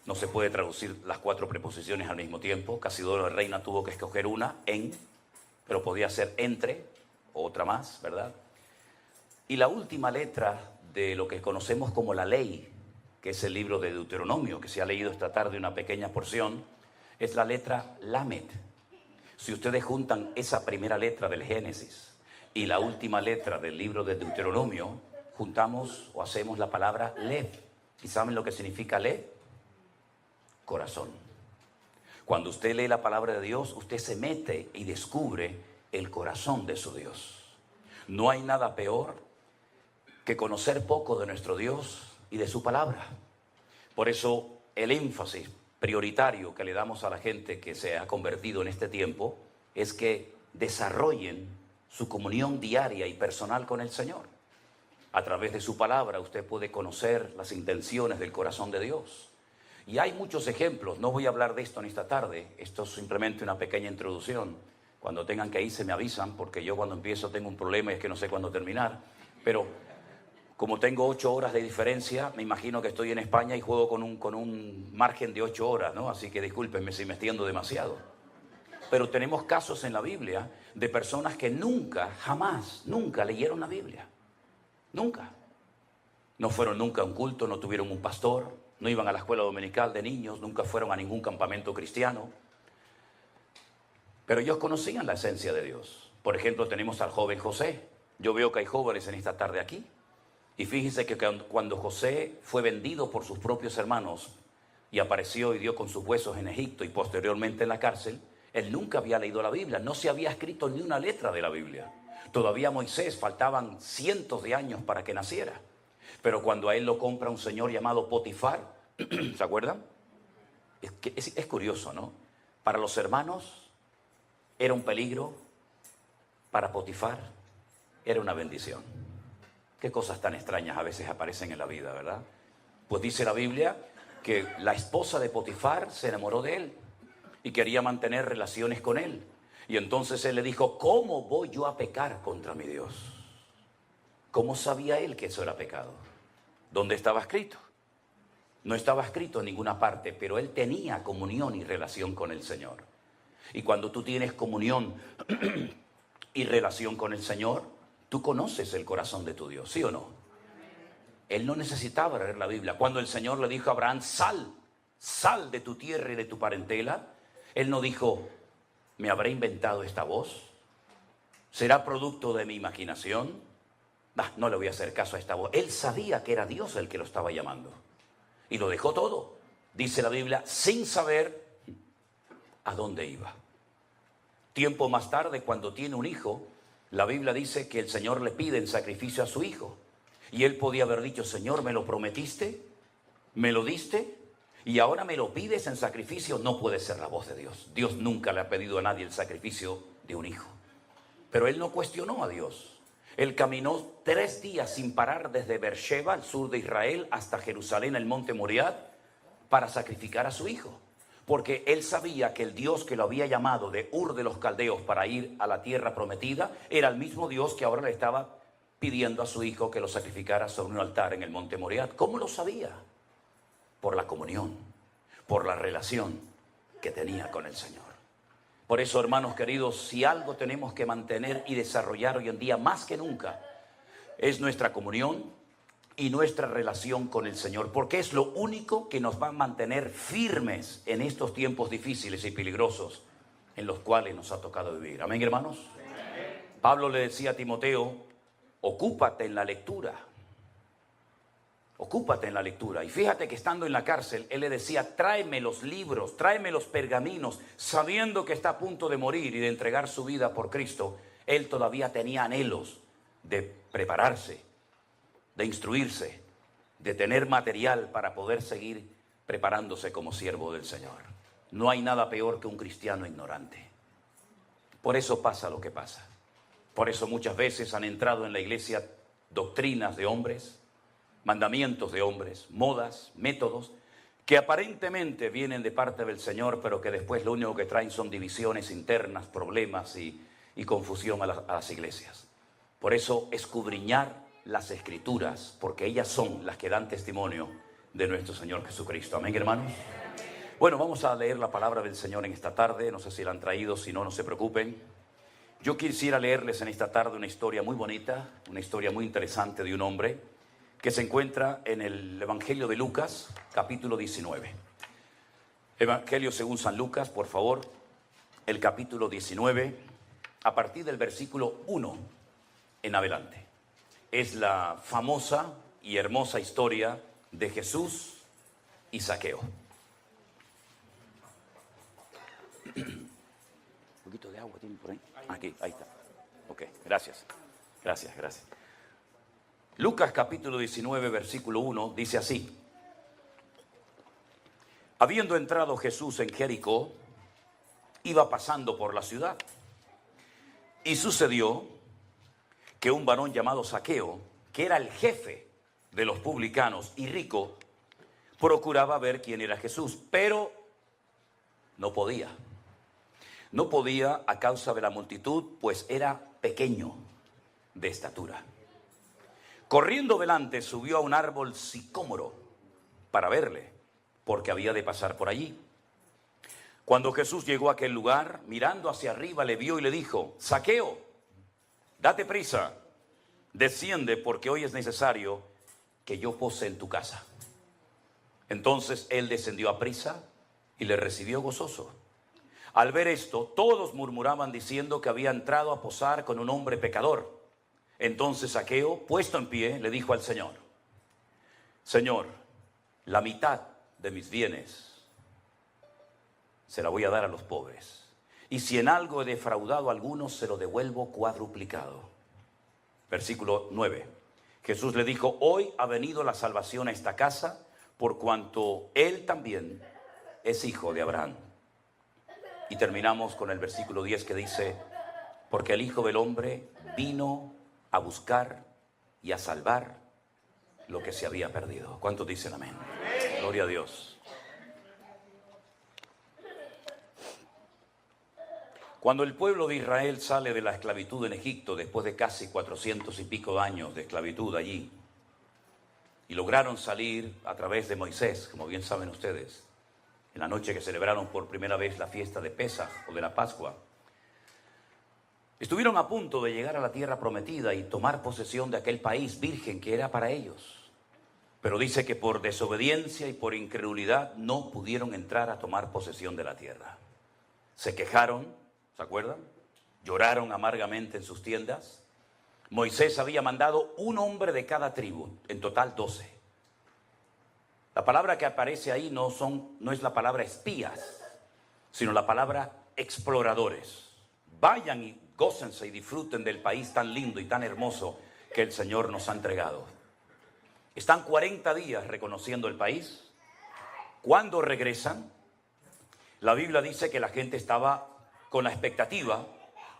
No se puede traducir las 4 preposiciones al mismo tiempo. Casidoro de Reina tuvo que escoger una, en, pero podía ser entre, o otra más, ¿verdad? Y la última letra de lo que conocemos como la ley, que es el libro de Deuteronomio, que se ha leído esta tarde una pequeña porción, es la letra Lamed. Si ustedes juntan esa primera letra del Génesis y la última letra del libro de Deuteronomio, juntamos o hacemos la palabra Lev. ¿Y saben lo que significa Lev? Corazón. Cuando usted lee la palabra de Dios, usted se mete y descubre el corazón de su Dios. No hay nada peor que conocer poco de nuestro Dios y de su palabra. Por eso el énfasis prioritario que le damos a la gente que se ha convertido en este tiempo es que desarrollen su comunión diaria y personal con el Señor. A través de su palabra usted puede conocer las intenciones del corazón de Dios. Y hay muchos ejemplos. No voy a hablar de esto en esta tarde. Esto es simplemente una pequeña introducción. Cuando tengan que irse me avisan, porque yo cuando empiezo tengo un problema y es que no sé cuándo terminar. Pero como tengo 8 horas de diferencia, me imagino que estoy en España y juego con un margen de 8 horas, ¿no? Así que discúlpenme si me extiendo demasiado. Pero tenemos casos en la Biblia de personas que nunca leyeron la Biblia. Nunca. No fueron nunca a un culto, no tuvieron un pastor, no iban a la escuela dominical de niños, nunca fueron a ningún campamento cristiano. Pero ellos conocían la esencia de Dios. Por ejemplo, tenemos al joven José. Yo veo que hay jóvenes en esta tarde aquí. Y fíjense que cuando José fue vendido por sus propios hermanos y apareció y dio con sus huesos en Egipto y posteriormente en la cárcel, él nunca había leído la Biblia, no se había escrito ni una letra de la Biblia. Todavía Moisés faltaban cientos de años para que naciera. Pero cuando a él lo compra un señor llamado Potifar, ¿se acuerdan? Es curioso, ¿no? Para los hermanos era un peligro, para Potifar era una bendición. Qué cosas tan extrañas a veces aparecen en la vida, ¿verdad? Pues dice la Biblia que la esposa de Potifar se enamoró de él y quería mantener relaciones con él. Y entonces él le dijo, ¿cómo voy yo a pecar contra mi Dios? ¿Cómo sabía él que eso era pecado? ¿Dónde estaba escrito? No estaba escrito en ninguna parte, pero él tenía comunión y relación con el Señor. Y cuando tú tienes comunión y relación con el Señor, tú conoces el corazón de tu Dios, ¿sí o no? Él no necesitaba leer la Biblia. Cuando el Señor le dijo a Abraham, sal de tu tierra y de tu parentela, él no dijo, ¿me habré inventado esta voz? ¿Será producto de mi imaginación? No le voy a hacer caso a esta voz. Él sabía que era Dios el que lo estaba llamando. Y lo dejó todo, dice la Biblia, sin saber a dónde iba. Tiempo más tarde, cuando tiene un hijo, la Biblia dice que el Señor le pide en sacrificio a su hijo. Y él podía haber dicho, Señor, ¿me lo prometiste? ¿Me lo diste? Y ahora me lo pides en sacrificio. No puede ser la voz de Dios. Dios nunca le ha pedido a nadie el sacrificio de un hijo. Pero él no cuestionó a Dios. Él caminó 3 días sin parar desde Beersheba, al sur de Israel, hasta Jerusalén, el monte Moriah, para sacrificar a su hijo. Porque él sabía que el Dios que lo había llamado de Ur de los Caldeos para ir a la tierra prometida, era el mismo Dios que ahora le estaba pidiendo a su hijo que lo sacrificara sobre un altar en el monte Moriah. ¿Cómo lo sabía? Por la comunión, por la relación que tenía con el Señor. Por eso, hermanos queridos, si algo tenemos que mantener y desarrollar hoy en día más que nunca, es nuestra comunión y nuestra relación con el Señor, porque es lo único que nos va a mantener firmes en estos tiempos difíciles y peligrosos en los cuales nos ha tocado vivir. Amén, hermanos. Amén. Pablo le decía a Timoteo, ocúpate en la lectura. Ocúpate en la lectura. Y fíjate que estando en la cárcel, él le decía, tráeme los libros, tráeme los pergaminos, sabiendo que está a punto de morir y de entregar su vida por Cristo. Él todavía tenía anhelos de prepararse, de instruirse, de tener material para poder seguir preparándose como siervo del Señor. No hay nada peor que un cristiano ignorante. Por eso pasa lo que pasa. Por eso muchas veces han entrado en la iglesia doctrinas de hombres, mandamientos de hombres, modas, métodos, que aparentemente vienen de parte del Señor, pero que después lo único que traen son divisiones internas, problemas y confusión a las iglesias. Por eso escudriñar las Escrituras, porque ellas son las que dan testimonio de nuestro Señor Jesucristo. Amén, hermanos. Bueno, vamos a leer la palabra del Señor en esta tarde. No sé si la han traído, si no, no se preocupen. Yo quisiera leerles en esta tarde una historia muy bonita, una historia muy interesante de un hombre que se encuentra en el Evangelio de Lucas, capítulo 19. Evangelio según San Lucas, por favor, el capítulo 19, a partir del versículo 1 en adelante. Es la famosa y hermosa historia de Jesús y Zaqueo. Un poquito de agua tiene por ahí. Aquí, ahí está. Ok, gracias. Gracias. Lucas capítulo 19, versículo 1, dice así. Habiendo entrado Jesús en Jericó, iba pasando por la ciudad. Y sucedió que un varón llamado Zaqueo, que era el jefe de los publicanos y rico, procuraba ver quién era Jesús, pero no podía. No podía a causa de la multitud, pues era pequeño de estatura. Corriendo delante, subió a un árbol sicómoro para verle, porque había de pasar por allí. Cuando Jesús llegó a aquel lugar, mirando hacia arriba, le vio y le dijo: Zaqueo, date prisa, desciende, porque hoy es necesario que yo pose en tu casa. Entonces él descendió a prisa y le recibió gozoso. Al ver esto, todos murmuraban diciendo que había entrado a posar con un hombre pecador. Entonces Zaqueo, puesto en pie, le dijo al Señor: Señor, la mitad de mis bienes se la voy a dar a los pobres. Y si en algo he defraudado a algunos, se lo devuelvo cuadruplicado. Versículo 9. Jesús le dijo: hoy ha venido la salvación a esta casa, por cuanto él también es hijo de Abraham. Y terminamos con el versículo 10 que dice: porque el Hijo del Hombre vino a buscar y a salvar lo que se había perdido. ¿Cuántos dicen amén? Gloria a Dios. Cuando el pueblo de Israel sale de la esclavitud en Egipto, después de casi 400 y pico de años de esclavitud allí, y lograron salir a través de Moisés, como bien saben ustedes, en la noche que celebraron por primera vez la fiesta de Pesaj o de la Pascua, estuvieron a punto de llegar a la tierra prometida y tomar posesión de aquel país virgen que era para ellos. Pero dice que por desobediencia y por incredulidad no pudieron entrar a tomar posesión de la tierra. Se quejaron, ¿se acuerdan? Lloraron amargamente en sus tiendas. Moisés había mandado un hombre de cada tribu, en total 12. La palabra que aparece ahí no es la palabra espías, sino la palabra exploradores. Vayan y gócense y disfruten del país tan lindo y tan hermoso que el Señor nos ha entregado. Están 40 días reconociendo el país. Cuando regresan, la Biblia dice que la gente estaba con la expectativa,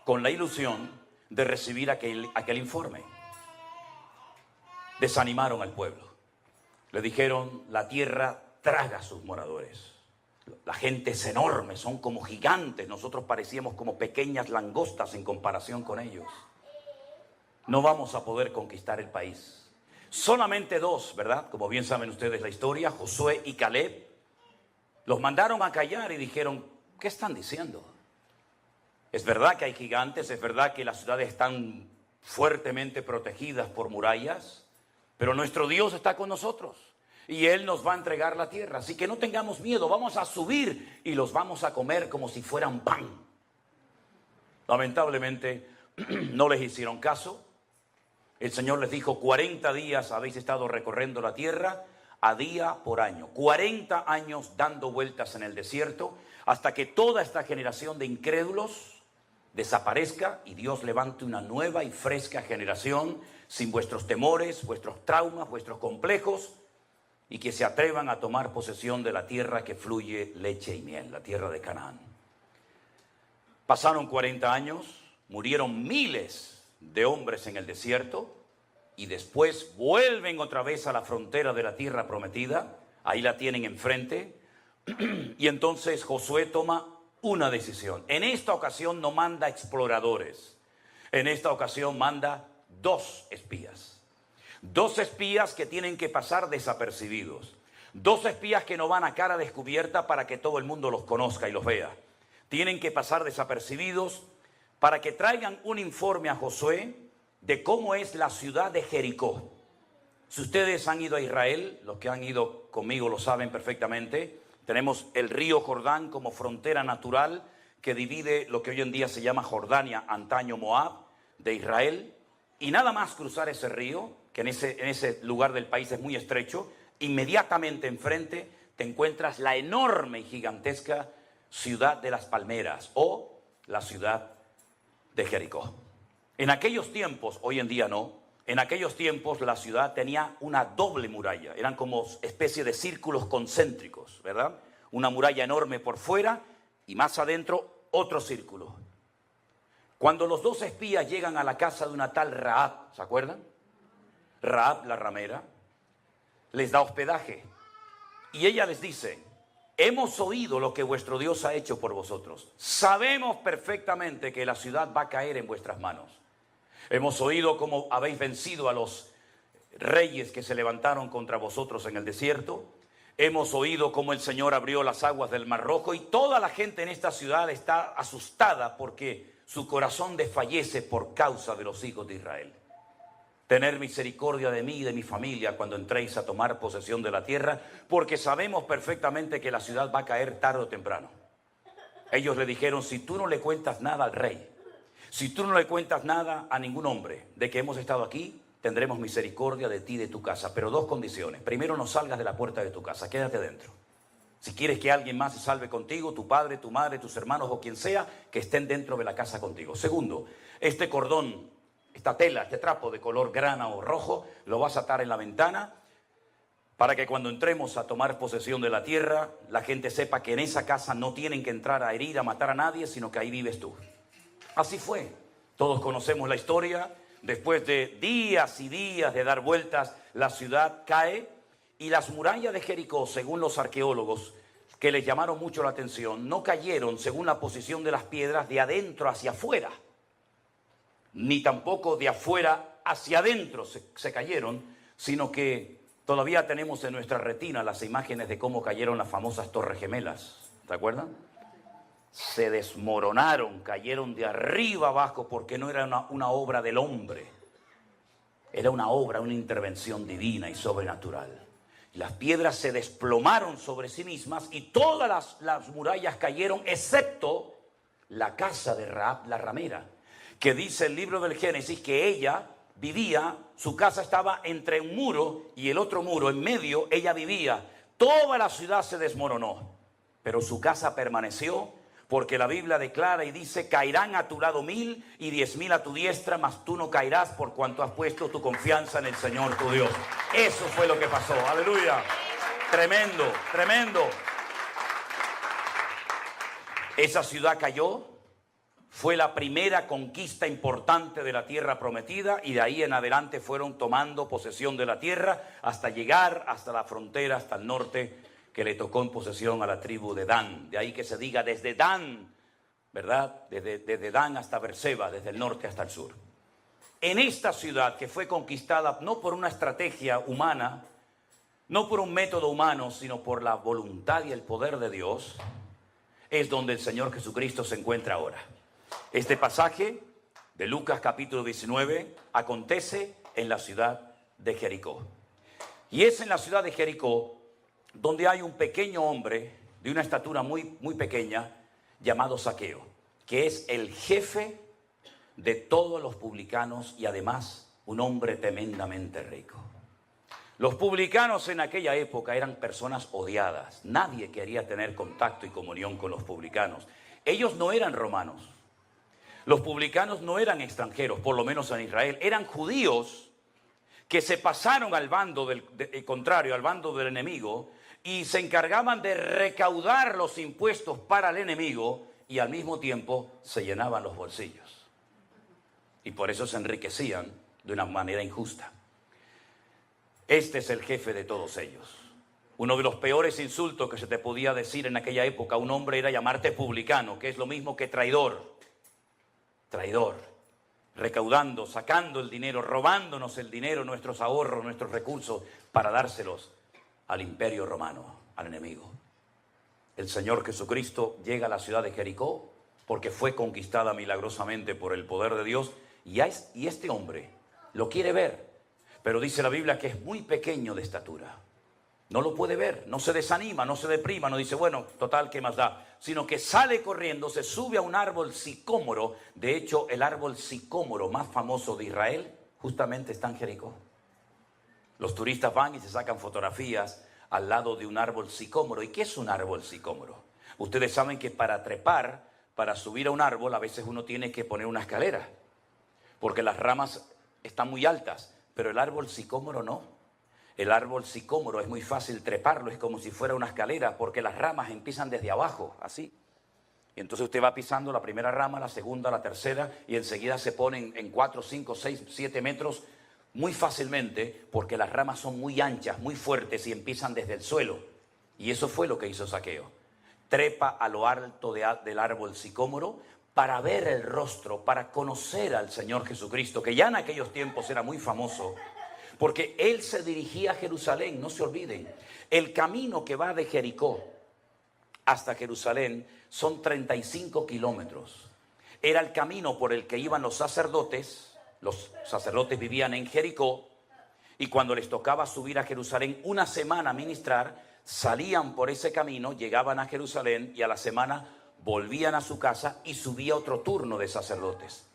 con la ilusión de recibir aquel informe. Desanimaron al pueblo. Le dijeron: la tierra traga a sus moradores. La gente es enorme, son como gigantes. Nosotros parecíamos como pequeñas langostas en comparación con ellos. No vamos a poder conquistar el país. Solamente 2, ¿verdad? Como bien saben ustedes la historia, Josué y Caleb, los mandaron a callar y dijeron: ¿qué están diciendo? Es verdad que hay gigantes, es verdad que las ciudades están fuertemente protegidas por murallas, pero nuestro Dios está con nosotros y Él nos va a entregar la tierra. Así que no tengamos miedo, vamos a subir y los vamos a comer como si fueran pan. Lamentablemente no les hicieron caso. El Señor les dijo: 40 días habéis estado recorriendo la tierra a día por año. 40 años dando vueltas en el desierto hasta que toda esta generación de incrédulos desaparezca y Dios levante una nueva y fresca generación sin vuestros temores, vuestros traumas, vuestros complejos, y que se atrevan a tomar posesión de la tierra que fluye leche y miel, la tierra de Canaán. Pasaron 40 años, murieron miles de hombres en el desierto y después vuelven otra vez a la frontera de la tierra prometida. Ahí la tienen enfrente y entonces Josué toma una decisión. En esta ocasión no manda exploradores, en esta ocasión manda 2 espías. 2 espías que tienen que pasar desapercibidos. 2 espías que no van a cara descubierta para que todo el mundo los conozca y los vea. Tienen que pasar desapercibidos para que traigan un informe a Josué de cómo es la ciudad de Jericó. Si ustedes han ido a Israel, los que han ido conmigo lo saben perfectamente, tenemos el río Jordán como frontera natural que divide lo que hoy en día se llama Jordania, antaño Moab, de Israel. Y nada más cruzar ese río, que en ese lugar del país es muy estrecho, inmediatamente enfrente te encuentras la enorme y gigantesca ciudad de las palmeras o la ciudad de Jericó. En aquellos tiempos, hoy en día no, en aquellos tiempos la ciudad tenía una doble muralla, eran como especie de círculos concéntricos, ¿verdad? Una muralla enorme por fuera y más adentro otro círculo. Cuando los 2 espías llegan a la casa de una tal Rahab, ¿se acuerdan? Rahab la ramera, les da hospedaje y ella les dice: hemos oído lo que vuestro Dios ha hecho por vosotros. Sabemos perfectamente que la ciudad va a caer en vuestras manos. Hemos oído cómo habéis vencido a los reyes que se levantaron contra vosotros en el desierto. Hemos oído cómo el Señor abrió las aguas del Mar Rojo y toda la gente en esta ciudad está asustada porque su corazón desfallece por causa de los hijos de Israel. Tener misericordia de mí y de mi familia cuando entréis a tomar posesión de la tierra, porque sabemos perfectamente que la ciudad va a caer tarde o temprano. Ellos le dijeron: si tú no le cuentas nada al rey, si tú no le cuentas nada a ningún hombre de que hemos estado aquí, tendremos misericordia de ti y de tu casa. Pero 2 condiciones. Primero, no salgas de la puerta de tu casa, quédate dentro. Si quieres que alguien más se salve contigo, tu padre, tu madre, tus hermanos o quien sea, que estén dentro de la casa contigo. Segundo, este cordón, esta tela, este trapo de color grana o rojo, lo vas a atar en la ventana para que cuando entremos a tomar posesión de la tierra, la gente sepa que en esa casa no tienen que entrar a herir, a matar a nadie, sino que ahí vives tú. Así fue. Todos conocemos la historia. Después de días y días de dar vueltas, la ciudad cae y las murallas de Jericó, según los arqueólogos, que les llamaron mucho la atención, no cayeron según la posición de las piedras de adentro hacia afuera, ni tampoco de afuera hacia adentro se cayeron, sino que todavía tenemos en nuestra retina las imágenes de cómo cayeron las famosas Torres Gemelas. ¿Se acuerdan? Se desmoronaron, cayeron de arriba abajo porque no era una obra del hombre. Era una obra, una intervención divina y sobrenatural. Las piedras se desplomaron sobre sí mismas y todas las murallas cayeron, excepto la casa de Rahab la ramera, que dice el libro del Génesis que ella vivía, su casa estaba entre un muro y el otro muro, en medio ella vivía. Toda la ciudad se desmoronó, pero su casa permaneció, porque la Biblia declara y dice: caerán a tu lado 1000 y 10.000 a tu diestra, mas tú no caerás por cuanto has puesto tu confianza en el Señor tu Dios. Eso fue lo que pasó. Aleluya. Tremendo, tremendo. Esa ciudad cayó. Fue la primera conquista importante de la tierra prometida y de ahí en adelante fueron tomando posesión de la tierra hasta llegar hasta la frontera, hasta el norte, que le tocó en posesión a la tribu de Dan. De ahí que se diga desde Dan, ¿verdad? Desde Dan hasta Berseba, desde el norte hasta el sur. En esta ciudad que fue conquistada no por una estrategia humana, no por un método humano, sino por la voluntad y el poder de Dios, es donde el Señor Jesucristo se encuentra ahora. Este pasaje de Lucas capítulo 19 acontece en la ciudad de Jericó. Y es en la ciudad de Jericó donde hay un pequeño hombre de una estatura muy, muy pequeña llamado Zaqueo, que es el jefe de todos los publicanos y además un hombre tremendamente rico. Los publicanos en aquella época eran personas odiadas. Nadie quería tener contacto y comunión con los publicanos. Ellos no eran romanos. Los publicanos no eran extranjeros, por lo menos en Israel. Eran judíos que se pasaron al bando contrario, al bando del enemigo, y se encargaban de recaudar los impuestos para el enemigo y al mismo tiempo se llenaban los bolsillos. Y por eso se enriquecían de una manera injusta. Este es el jefe de todos ellos. Uno de los peores insultos que se te podía decir en aquella época a un hombre era llamarte publicano, que es lo mismo que traidor. Traidor, recaudando, sacando el dinero, robándonos el dinero, nuestros ahorros, nuestros recursos, para dárselos al imperio romano, al enemigo. El Señor Jesucristo llega a la ciudad de Jericó porque fue conquistada milagrosamente por el poder de Dios y este hombre lo quiere ver, pero dice la Biblia que es muy pequeño de estatura. No lo puede ver, no se desanima, no se deprima, no dice, bueno, total, ¿qué más da? Sino que sale corriendo, se sube a un árbol sicómoro. De hecho, el árbol sicómoro más famoso de Israel justamente está en Jericó. Los turistas van y se sacan fotografías al lado de un árbol sicómoro. ¿Y qué es un árbol sicómoro? Ustedes saben que para trepar, para subir a un árbol, a veces uno tiene que poner una escalera, porque las ramas están muy altas, pero el árbol sicómoro no. El árbol sicómoro es muy fácil treparlo, es como si fuera una escalera, porque las ramas empiezan desde abajo, así. Y entonces usted va pisando la primera rama, la segunda, la tercera, y enseguida se ponen en 4, 5, 6, 7 metros muy fácilmente, porque las ramas son muy anchas, muy fuertes y empiezan desde el suelo. Y eso fue lo que hizo Zaqueo. Trepa a lo alto del árbol sicómoro para ver el rostro, para conocer al Señor Jesucristo, que ya en aquellos tiempos era muy famoso, porque él se dirigía a Jerusalén. No se olviden, el camino que va de Jericó hasta Jerusalén son 35 kilómetros. Era el camino por el que iban los sacerdotes. Los sacerdotes vivían en Jericó y cuando les tocaba subir a Jerusalén una semana a ministrar, salían por ese camino, llegaban a Jerusalén y a la semana volvían a su casa y subía otro turno de sacerdotes.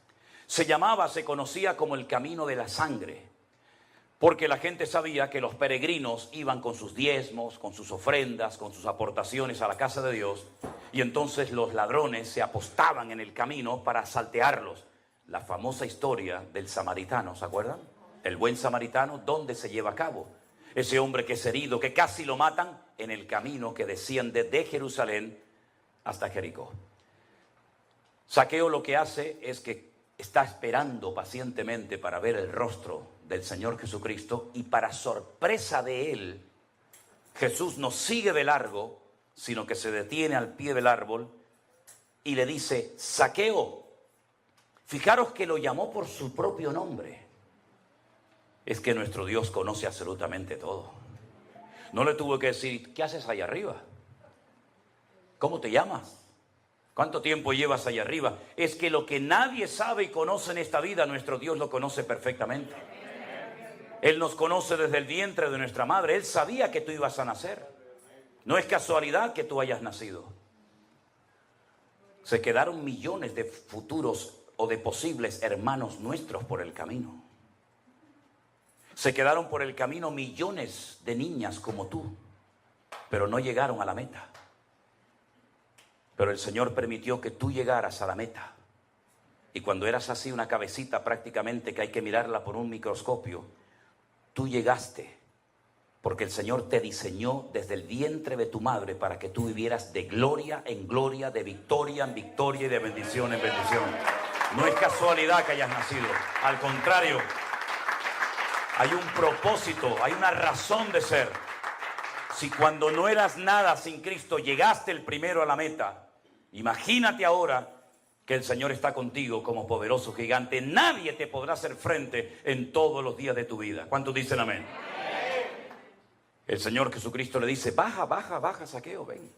Se conocía como el camino de la sangre, porque la gente sabía que los peregrinos iban con sus diezmos, con sus ofrendas, con sus aportaciones a la casa de Dios, y entonces los ladrones se apostaban en el camino para saltearlos. La famosa historia del samaritano, ¿se acuerdan? El buen samaritano, ¿dónde se lleva a cabo? Ese hombre que es herido, que casi lo matan, en el camino que desciende de Jerusalén hasta Jericó. Zaqueo lo que hace es que está esperando pacientemente para ver el rostro del Señor Jesucristo, y para sorpresa de él, Jesús no sigue de largo, sino que se detiene al pie del árbol y le dice, Zaqueo. Fijaros que lo llamó por su propio nombre. Es que nuestro Dios conoce absolutamente todo. No le tuvo que decir, ¿qué haces allá arriba? ¿Cómo te llamas? ¿Cuánto tiempo llevas allá arriba? Es que lo que nadie sabe y conoce en esta vida, nuestro Dios lo conoce perfectamente. Él nos conoce desde el vientre de nuestra madre. Él sabía que tú ibas a nacer. No es casualidad que tú hayas nacido. Se quedaron millones de futuros o de posibles hermanos nuestros por el camino. Se quedaron por el camino millones de niñas como tú, pero no llegaron a la meta. Pero el Señor permitió que tú llegaras a la meta. Y cuando eras así una cabecita prácticamente que hay que mirarla por un microscopio, tú llegaste porque el Señor te diseñó desde el vientre de tu madre para que tú vivieras de gloria en gloria, de victoria en victoria y de bendición en bendición. No es casualidad que hayas nacido. Al contrario, hay un propósito, hay una razón de ser. Si cuando no eras nada sin Cristo llegaste el primero a la meta, imagínate ahora que el Señor está contigo como poderoso gigante. Nadie te podrá hacer frente en todos los días de tu vida. ¿Cuántos dicen amén? El Señor Jesucristo le dice, baja, Zaqueo, ven.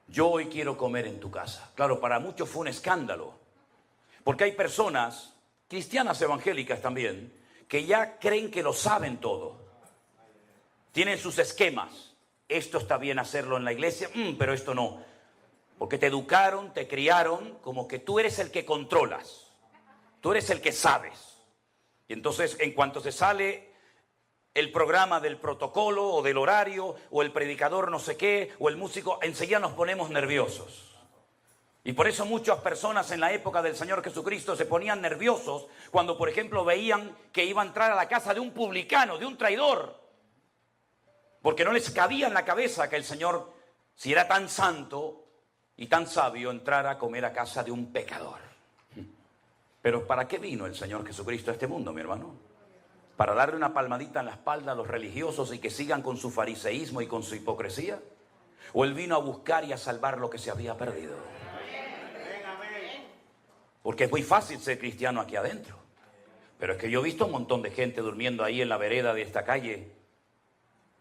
Yo hoy quiero comer en tu casa. Claro, para muchos fue un escándalo, porque hay personas, cristianas evangélicas también, que ya creen que lo saben todo. Tienen sus esquemas. Esto está bien hacerlo en la iglesia, pero esto no. Porque te educaron, te criaron como que tú eres el que controlas. Tú eres el que sabes. Y entonces, en cuanto se sale el programa del protocolo o del horario, o el predicador no sé qué, o el músico, enseguida nos ponemos nerviosos. Y por eso muchas personas en la época del Señor Jesucristo se ponían nerviosos cuando, por ejemplo, veían que iba a entrar a la casa de un publicano, de un traidor. Porque no les cabía en la cabeza que el Señor, si era tan santo y tan sabio, entrara a comer a casa de un pecador. Pero ¿para qué vino el Señor Jesucristo a este mundo, mi hermano? ¿Para darle una palmadita en la espalda a los religiosos y que sigan con su fariseísmo y con su hipocresía? ¿O Él vino a buscar y a salvar lo que se había perdido? Porque es muy fácil ser cristiano aquí adentro. Pero es que yo he visto un montón de gente durmiendo ahí en la vereda de esta calle,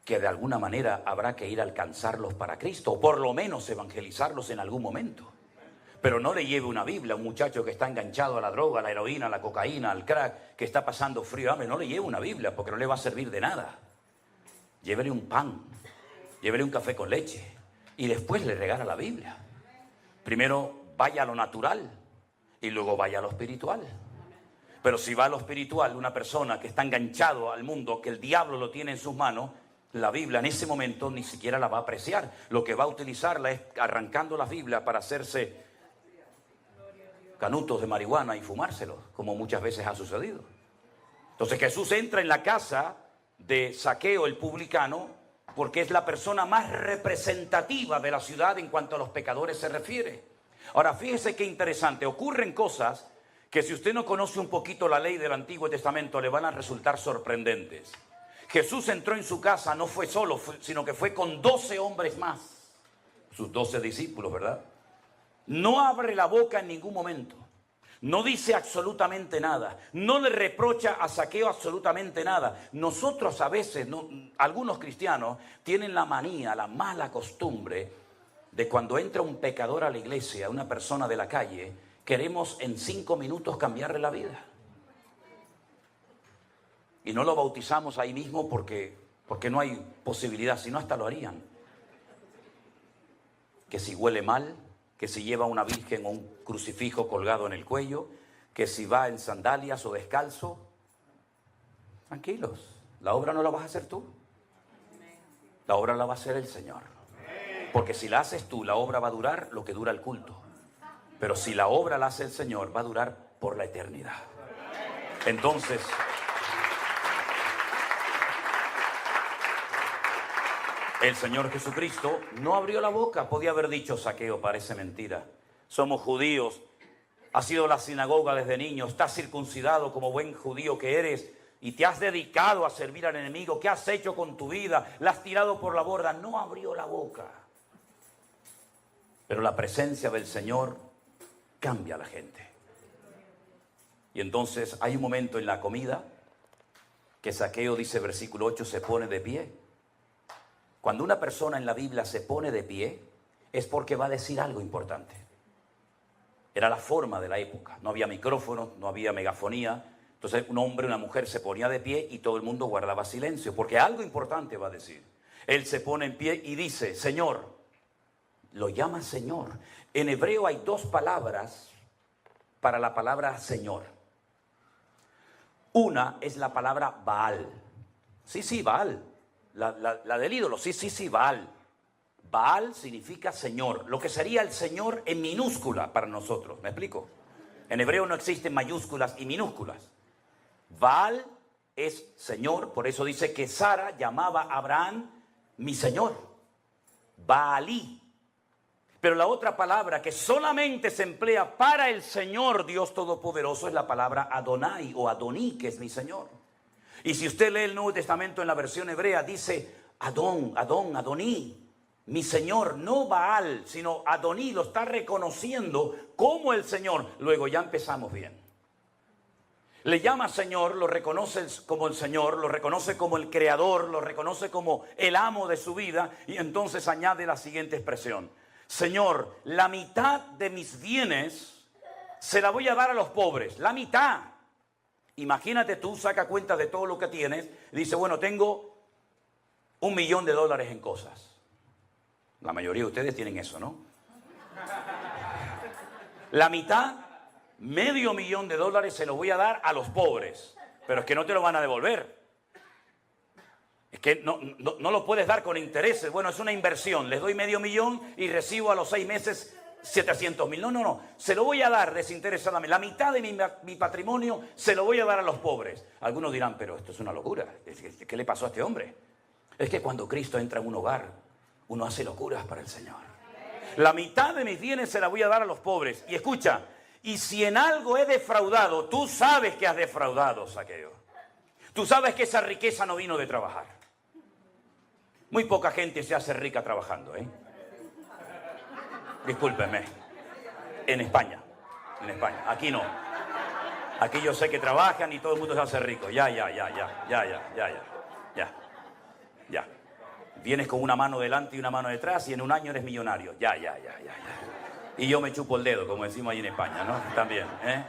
que de alguna manera habrá que ir a alcanzarlos para Cristo, o por lo menos evangelizarlos en algún momento. Pero no le lleve una Biblia a un muchacho que está enganchado a la droga, a la heroína, a la cocaína, al crack, que está pasando frío, hambre. No le lleve una Biblia porque no le va a servir de nada. Llévele un pan, llévele un café con leche y después le regala la Biblia. Primero vaya a lo natural y luego vaya a lo espiritual. Pero si va a lo espiritual, una persona que está enganchado al mundo, que el diablo lo tiene en sus manos, la Biblia en ese momento ni siquiera la va a apreciar. Lo que va a utilizarla es arrancando la Biblia para hacerse canutos de marihuana y fumárselos, como muchas veces ha sucedido. Entonces Jesús entra en la casa de Zaqueo el publicano porque es la persona más representativa de la ciudad en cuanto a los pecadores se refiere. Ahora fíjese qué interesante, ocurren cosas que si usted no conoce un poquito la ley del Antiguo Testamento le van a resultar sorprendentes. Jesús entró en su casa, no fue solo, sino que fue con 12 hombres más, sus 12 discípulos, ¿verdad? No abre la boca en ningún momento, no dice absolutamente nada, no le reprocha a Zaqueo absolutamente nada. Nosotros a veces, algunos cristianos tienen la manía, la mala costumbre de cuando entra un pecador a la iglesia, una persona de la calle, queremos en 5 minutos cambiarle la vida. Y no lo bautizamos ahí mismo porque no hay posibilidad, si no hasta lo harían. Que si huele mal, que si lleva una virgen o un crucifijo colgado en el cuello, que si va en sandalias o descalzo. Tranquilos, la obra no la vas a hacer tú. La obra la va a hacer el Señor. Porque si la haces tú, la obra va a durar lo que dura el culto. Pero si la obra la hace el Señor, va a durar por la eternidad. Entonces, el Señor Jesucristo no abrió la boca. Podía haber dicho: Zaqueo, parece mentira. Somos judíos. Has ido a la sinagoga desde niño. Estás circuncidado como buen judío que eres. Y te has dedicado a servir al enemigo. ¿Qué has hecho con tu vida? La has tirado por la borda. No abrió la boca. Pero la presencia del Señor cambia a la gente. Y entonces hay un momento en la comida que Zaqueo, dice versículo 8, se pone de pie. Cuando una persona en la Biblia se pone de pie, es porque va a decir algo importante. Era la forma de la época. No había micrófono, no había megafonía. Entonces un hombre, una mujer se ponía de pie y todo el mundo guardaba silencio, porque algo importante va a decir. Él se pone en pie y dice: Señor. Lo llama Señor. En hebreo hay 2 palabras para la palabra Señor. Una es la palabra Baal. Sí, Baal. La del ídolo, sí, Baal. Baal significa Señor, lo que sería el Señor en minúscula para nosotros. ¿Me explico? En hebreo no existen mayúsculas y minúsculas. Baal es Señor, por eso dice que Sara llamaba a Abraham mi Señor. Baalí. Pero la otra palabra que solamente se emplea para el Señor Dios Todopoderoso es la palabra Adonai o Adoní, que es mi Señor. Y si usted lee el Nuevo Testamento en la versión hebrea, dice Adoní, mi Señor, no Baal, sino Adoní, lo está reconociendo como el Señor. Luego ya empezamos bien. Le llama Señor, lo reconoce como el Señor, lo reconoce como el Creador, lo reconoce como el amo de su vida, y entonces añade la siguiente expresión: Señor, la mitad de mis bienes se la voy a dar a los pobres, la mitad. Imagínate tú, saca cuenta de todo lo que tienes y dice: bueno, tengo $1.000.000 en cosas. La mayoría de ustedes tienen eso, ¿no? La mitad, $500.000 se lo voy a dar a los pobres, pero es que no te lo van a devolver. Es que no lo puedes dar con intereses. Bueno, es una inversión. Les doy $500.000 y recibo a los 6 meses 700.000. No. Se lo voy a dar desinteresadamente. La mitad de mi patrimonio se lo voy a dar a los pobres. Algunos dirán: pero esto es una locura. ¿Qué le pasó a este hombre? Es que cuando Cristo entra en un hogar, uno hace locuras para el Señor. La mitad de mis bienes se la voy a dar a los pobres. Y escucha, y si en algo he defraudado, tú sabes que has defraudado, Zaqueo. Tú sabes que esa riqueza no vino de trabajar. Muy poca gente se hace rica trabajando, ¿eh? Discúlpeme. En España. Aquí no. Aquí yo sé que trabajan y todo el mundo se hace rico. Ya. Vienes con una mano delante y una mano detrás y en un año eres millonario. Ya. Y yo me chupo el dedo, como decimos ahí en España, ¿no? También, ¿eh?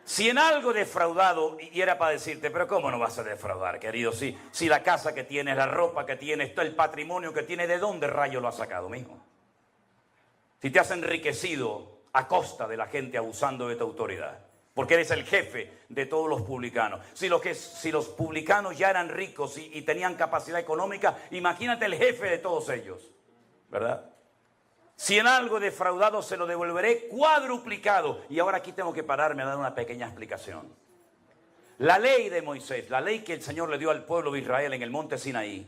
Si en algo defraudado, y era para decirte, pero ¿cómo no vas a defraudar, querido? Si la casa que tienes, la ropa que tienes, todo el patrimonio que tienes, ¿de dónde rayo lo has sacado, mijo? Si te has enriquecido a costa de la gente abusando de tu autoridad, porque eres el jefe de todos los publicanos. Si los publicanos ya eran ricos y tenían capacidad económica, imagínate el jefe de todos ellos, ¿verdad? Si en algo defraudado se lo devolveré cuadruplicado. Y ahora aquí tengo que pararme a dar una pequeña explicación. La ley de Moisés, la ley que el Señor le dio al pueblo de Israel en el monte Sinaí,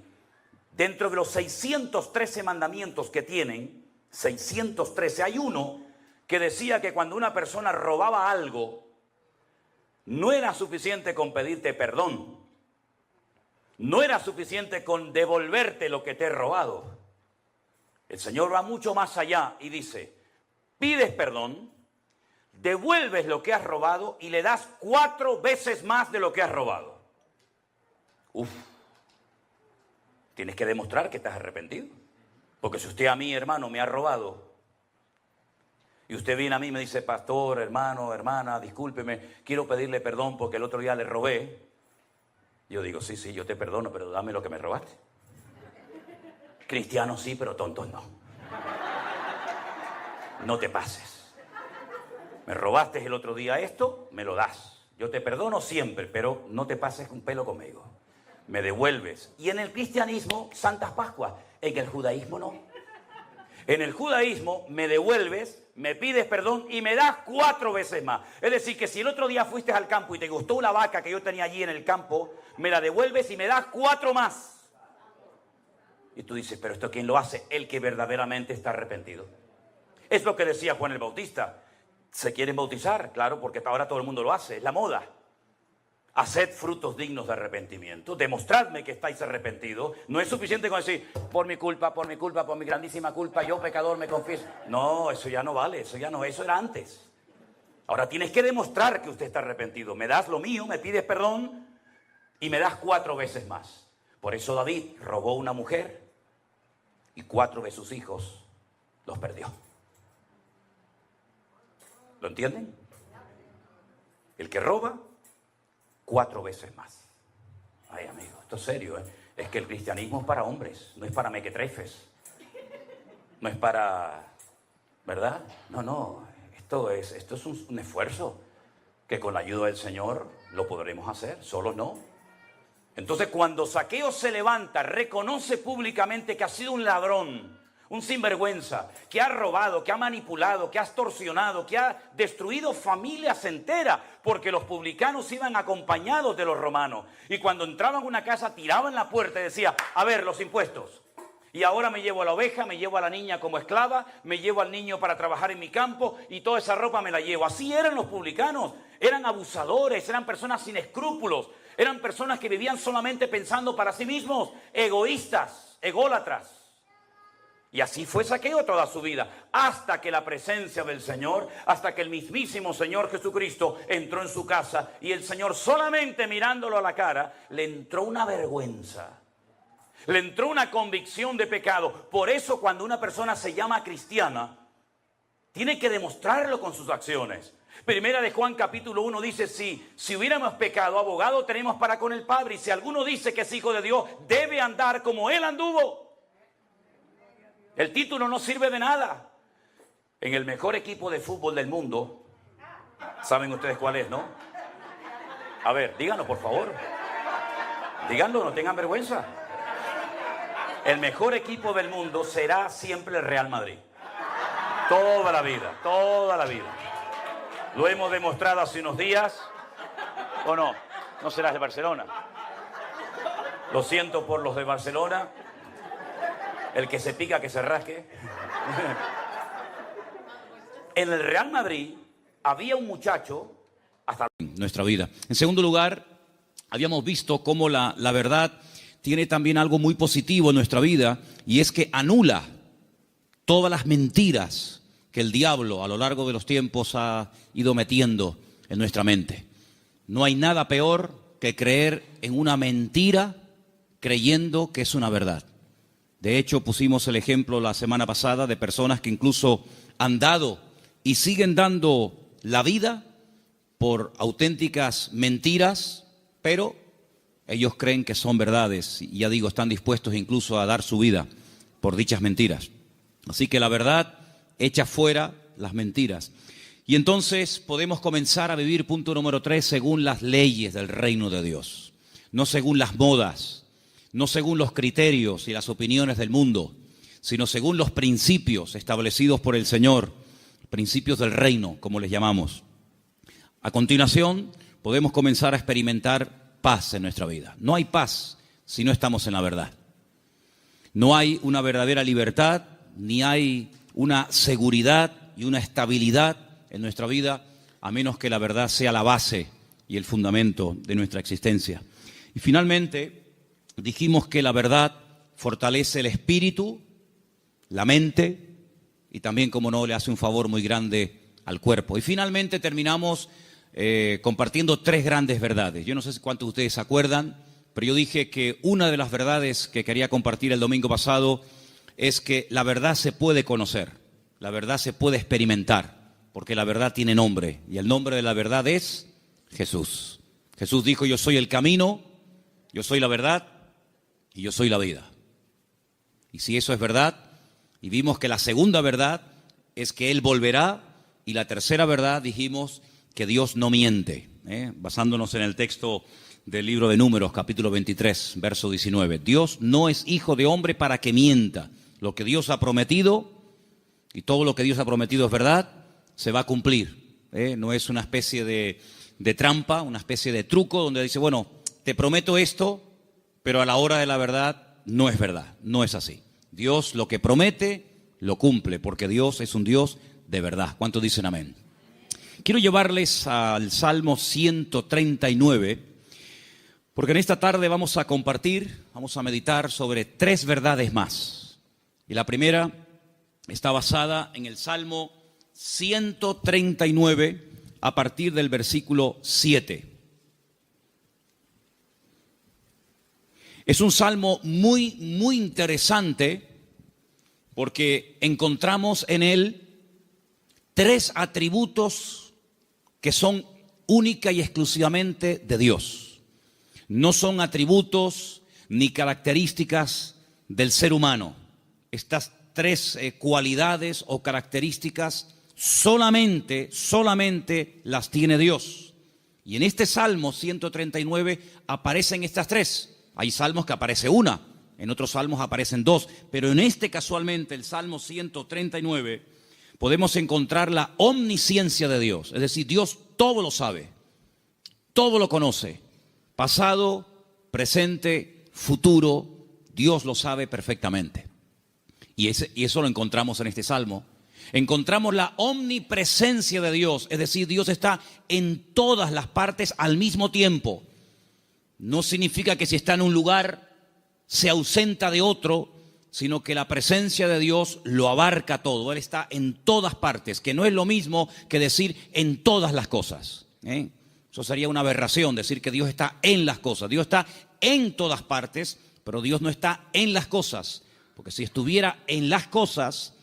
dentro de los 613 mandamientos que tienen, 613, hay uno que decía que cuando una persona robaba algo, no era suficiente con pedirte perdón. No era suficiente con devolverte lo que te he robado. El Señor va mucho más allá y dice, pides perdón, devuelves lo que has robado y le das 4 veces más de lo que has robado. Tienes que demostrar que estás arrepentido. Porque si usted a mí, hermano, me ha robado, y usted viene a mí y me dice, pastor, hermano, hermana, discúlpeme, quiero pedirle perdón porque el otro día le robé. Yo digo, sí, yo te perdono, pero dame lo que me robaste. Cristianos sí, pero tontos no. No te pases. Me robaste el otro día esto, me lo das. Yo te perdono siempre, pero no te pases un pelo conmigo. Me devuelves. Y en el cristianismo, Santas Pascuas. En el judaísmo no. En el judaísmo me devuelves, me pides perdón y me das 4 veces más. Es decir, que si el otro día fuiste al campo y te gustó una vaca que yo tenía allí en el campo, me la devuelves y me das 4 más. Y tú dices, pero ¿esto quién lo hace? El que verdaderamente está arrepentido. Es lo que decía Juan el Bautista. ¿Se quieren bautizar? Claro, porque ahora todo el mundo lo hace, es la moda. Haced frutos dignos de arrepentimiento. Demostradme que estáis arrepentidos. No es suficiente con decir, por mi culpa, por mi grandísima culpa, yo pecador me confieso. No, eso ya no vale, eso era antes. Ahora tienes que demostrar que usted está arrepentido. Me das lo mío, me pides perdón y me das 4 veces más. Por eso David robó una mujer y 4 de sus hijos los perdió. ¿Lo entienden? El que roba, 4 veces más. Ay, amigo, esto es serio, ¿eh? Es que el cristianismo es para hombres, no es para mequetrefes. No es para... ¿Verdad? No, esto es un esfuerzo que con la ayuda del Señor lo podremos hacer, solos no. Entonces cuando Zaqueo se levanta, reconoce públicamente que ha sido un ladrón, un sinvergüenza, que ha robado, que ha manipulado, que ha extorsionado, que ha destruido familias enteras, porque los publicanos iban acompañados de los romanos. Y cuando entraban a una casa, tiraban la puerta y decía, a ver, los impuestos. Y ahora me llevo a la oveja, me llevo a la niña como esclava, me llevo al niño para trabajar en mi campo y toda esa ropa me la llevo. Así eran los publicanos, eran abusadores, eran personas sin escrúpulos. Eran personas que vivían solamente pensando para sí mismos, egoístas, ególatras. Y así fue Zaqueo toda su vida, hasta que la presencia del Señor, hasta que el mismísimo Señor Jesucristo entró en su casa y el Señor solamente mirándolo a la cara, le entró una vergüenza, le entró una convicción de pecado. Por eso cuando una persona se llama cristiana, tiene que demostrarlo con sus acciones. Primera de Juan capítulo 1 dice, si hubiéramos pecado, abogado tenemos para con el Padre. Y si alguno dice que es hijo de Dios, debe andar como Él anduvo. El título no sirve de nada. En el mejor equipo de fútbol del mundo, ¿saben ustedes cuál es, no? A ver, díganlo por favor. Díganlo, no tengan vergüenza. El mejor equipo del mundo será siempre el Real Madrid. Toda la vida, toda la vida. Lo hemos demostrado hace unos días. ¿O no? No serás de Barcelona. Lo siento por los de Barcelona. El que se pica, que se rasque. En el Real Madrid había un muchacho hasta nuestra vida. En segundo lugar, habíamos visto cómo la verdad tiene también algo muy positivo en nuestra vida, y es que anula todas las mentiras que el diablo a lo largo de los tiempos ha ido metiendo en nuestra mente. No hay nada peor que creer en una mentira creyendo que es una verdad. De hecho, pusimos el ejemplo la semana pasada de personas que incluso han dado y siguen dando la vida por auténticas mentiras, pero ellos creen que son verdades y ya digo, están dispuestos incluso a dar su vida por dichas mentiras. Así que la verdad echa fuera las mentiras. Y entonces podemos comenzar a vivir, punto número 3, según las leyes del reino de Dios. No según las modas, no según los criterios y las opiniones del mundo, sino según los principios establecidos por el Señor, principios del reino, como les llamamos. A continuación, podemos comenzar a experimentar paz en nuestra vida. No hay paz si no estamos en la verdad. No hay una verdadera libertad, ni hay una seguridad y una estabilidad en nuestra vida, a menos que la verdad sea la base y el fundamento de nuestra existencia. Y finalmente, dijimos que la verdad fortalece el espíritu, la mente, y también, como no, le hace un favor muy grande al cuerpo. Y finalmente terminamos compartiendo 3 grandes verdades. Yo no sé cuántos de ustedes se acuerdan, pero yo dije que una de las verdades que quería compartir el domingo pasado es que la verdad se puede conocer, la verdad se puede experimentar, porque la verdad tiene nombre, y el nombre de la verdad es Jesús. Jesús dijo: yo soy el camino, yo soy la verdad y yo soy la vida. Y si eso es verdad, y vimos que la segunda verdad es que Él volverá, y la tercera verdad dijimos que Dios no miente, basándonos en el texto del libro de Números, capítulo 23, verso 19. Dios no es hijo de hombre para que mienta. Lo que Dios ha prometido, y todo lo que Dios ha prometido es verdad, se va a cumplir. No es una especie de trampa, una especie de truco donde dice, bueno, te prometo esto, pero a la hora de la verdad no es verdad, no es así. Dios lo que promete, lo cumple, porque Dios es un Dios de verdad. ¿Cuántos dicen amén? Quiero llevarles al Salmo 139, porque en esta tarde vamos a compartir, vamos a meditar sobre 3 verdades más. Y la primera está basada en el Salmo 139, a partir del versículo 7. Es un salmo muy, muy interesante, porque encontramos en él 3 atributos que son única y exclusivamente de Dios. No son atributos ni características del ser humano. Estas 3 cualidades o características solamente las tiene Dios. Y en este Salmo 139 aparecen estas 3. Hay salmos que aparece una, en otros salmos aparecen 2, pero en este casualmente, el Salmo 139, podemos encontrar la omnisciencia de Dios. Es decir, Dios todo lo sabe, todo lo conoce, pasado, presente, futuro, Dios lo sabe perfectamente. Y eso lo encontramos en este salmo. Encontramos la omnipresencia de Dios, es decir, Dios está en todas las partes al mismo tiempo. No significa que si está en un lugar se ausenta de otro, sino que la presencia de Dios lo abarca todo. Él está en todas partes, que no es lo mismo que decir en todas las cosas. Eso sería una aberración, decir que Dios está en las cosas. Dios está en todas partes, pero Dios no está en las cosas. Porque si estuviera en las cosas,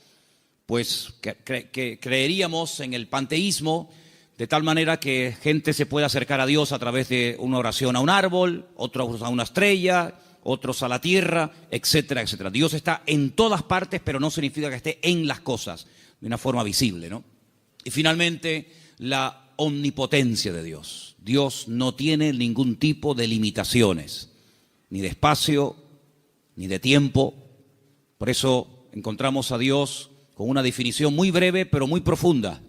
pues creeríamos en el panteísmo, de tal manera que gente se puede acercar a Dios a través de una oración a un árbol, otros a una estrella, otros a la tierra, etcétera, etcétera. Dios está en todas partes, pero no significa que esté en las cosas de una forma visible, ¿no? Y finalmente, la omnipotencia de Dios. Dios no tiene ningún tipo de limitaciones, ni de espacio, ni de tiempo. Por eso encontramos a Dios con una definición muy breve, pero muy profunda.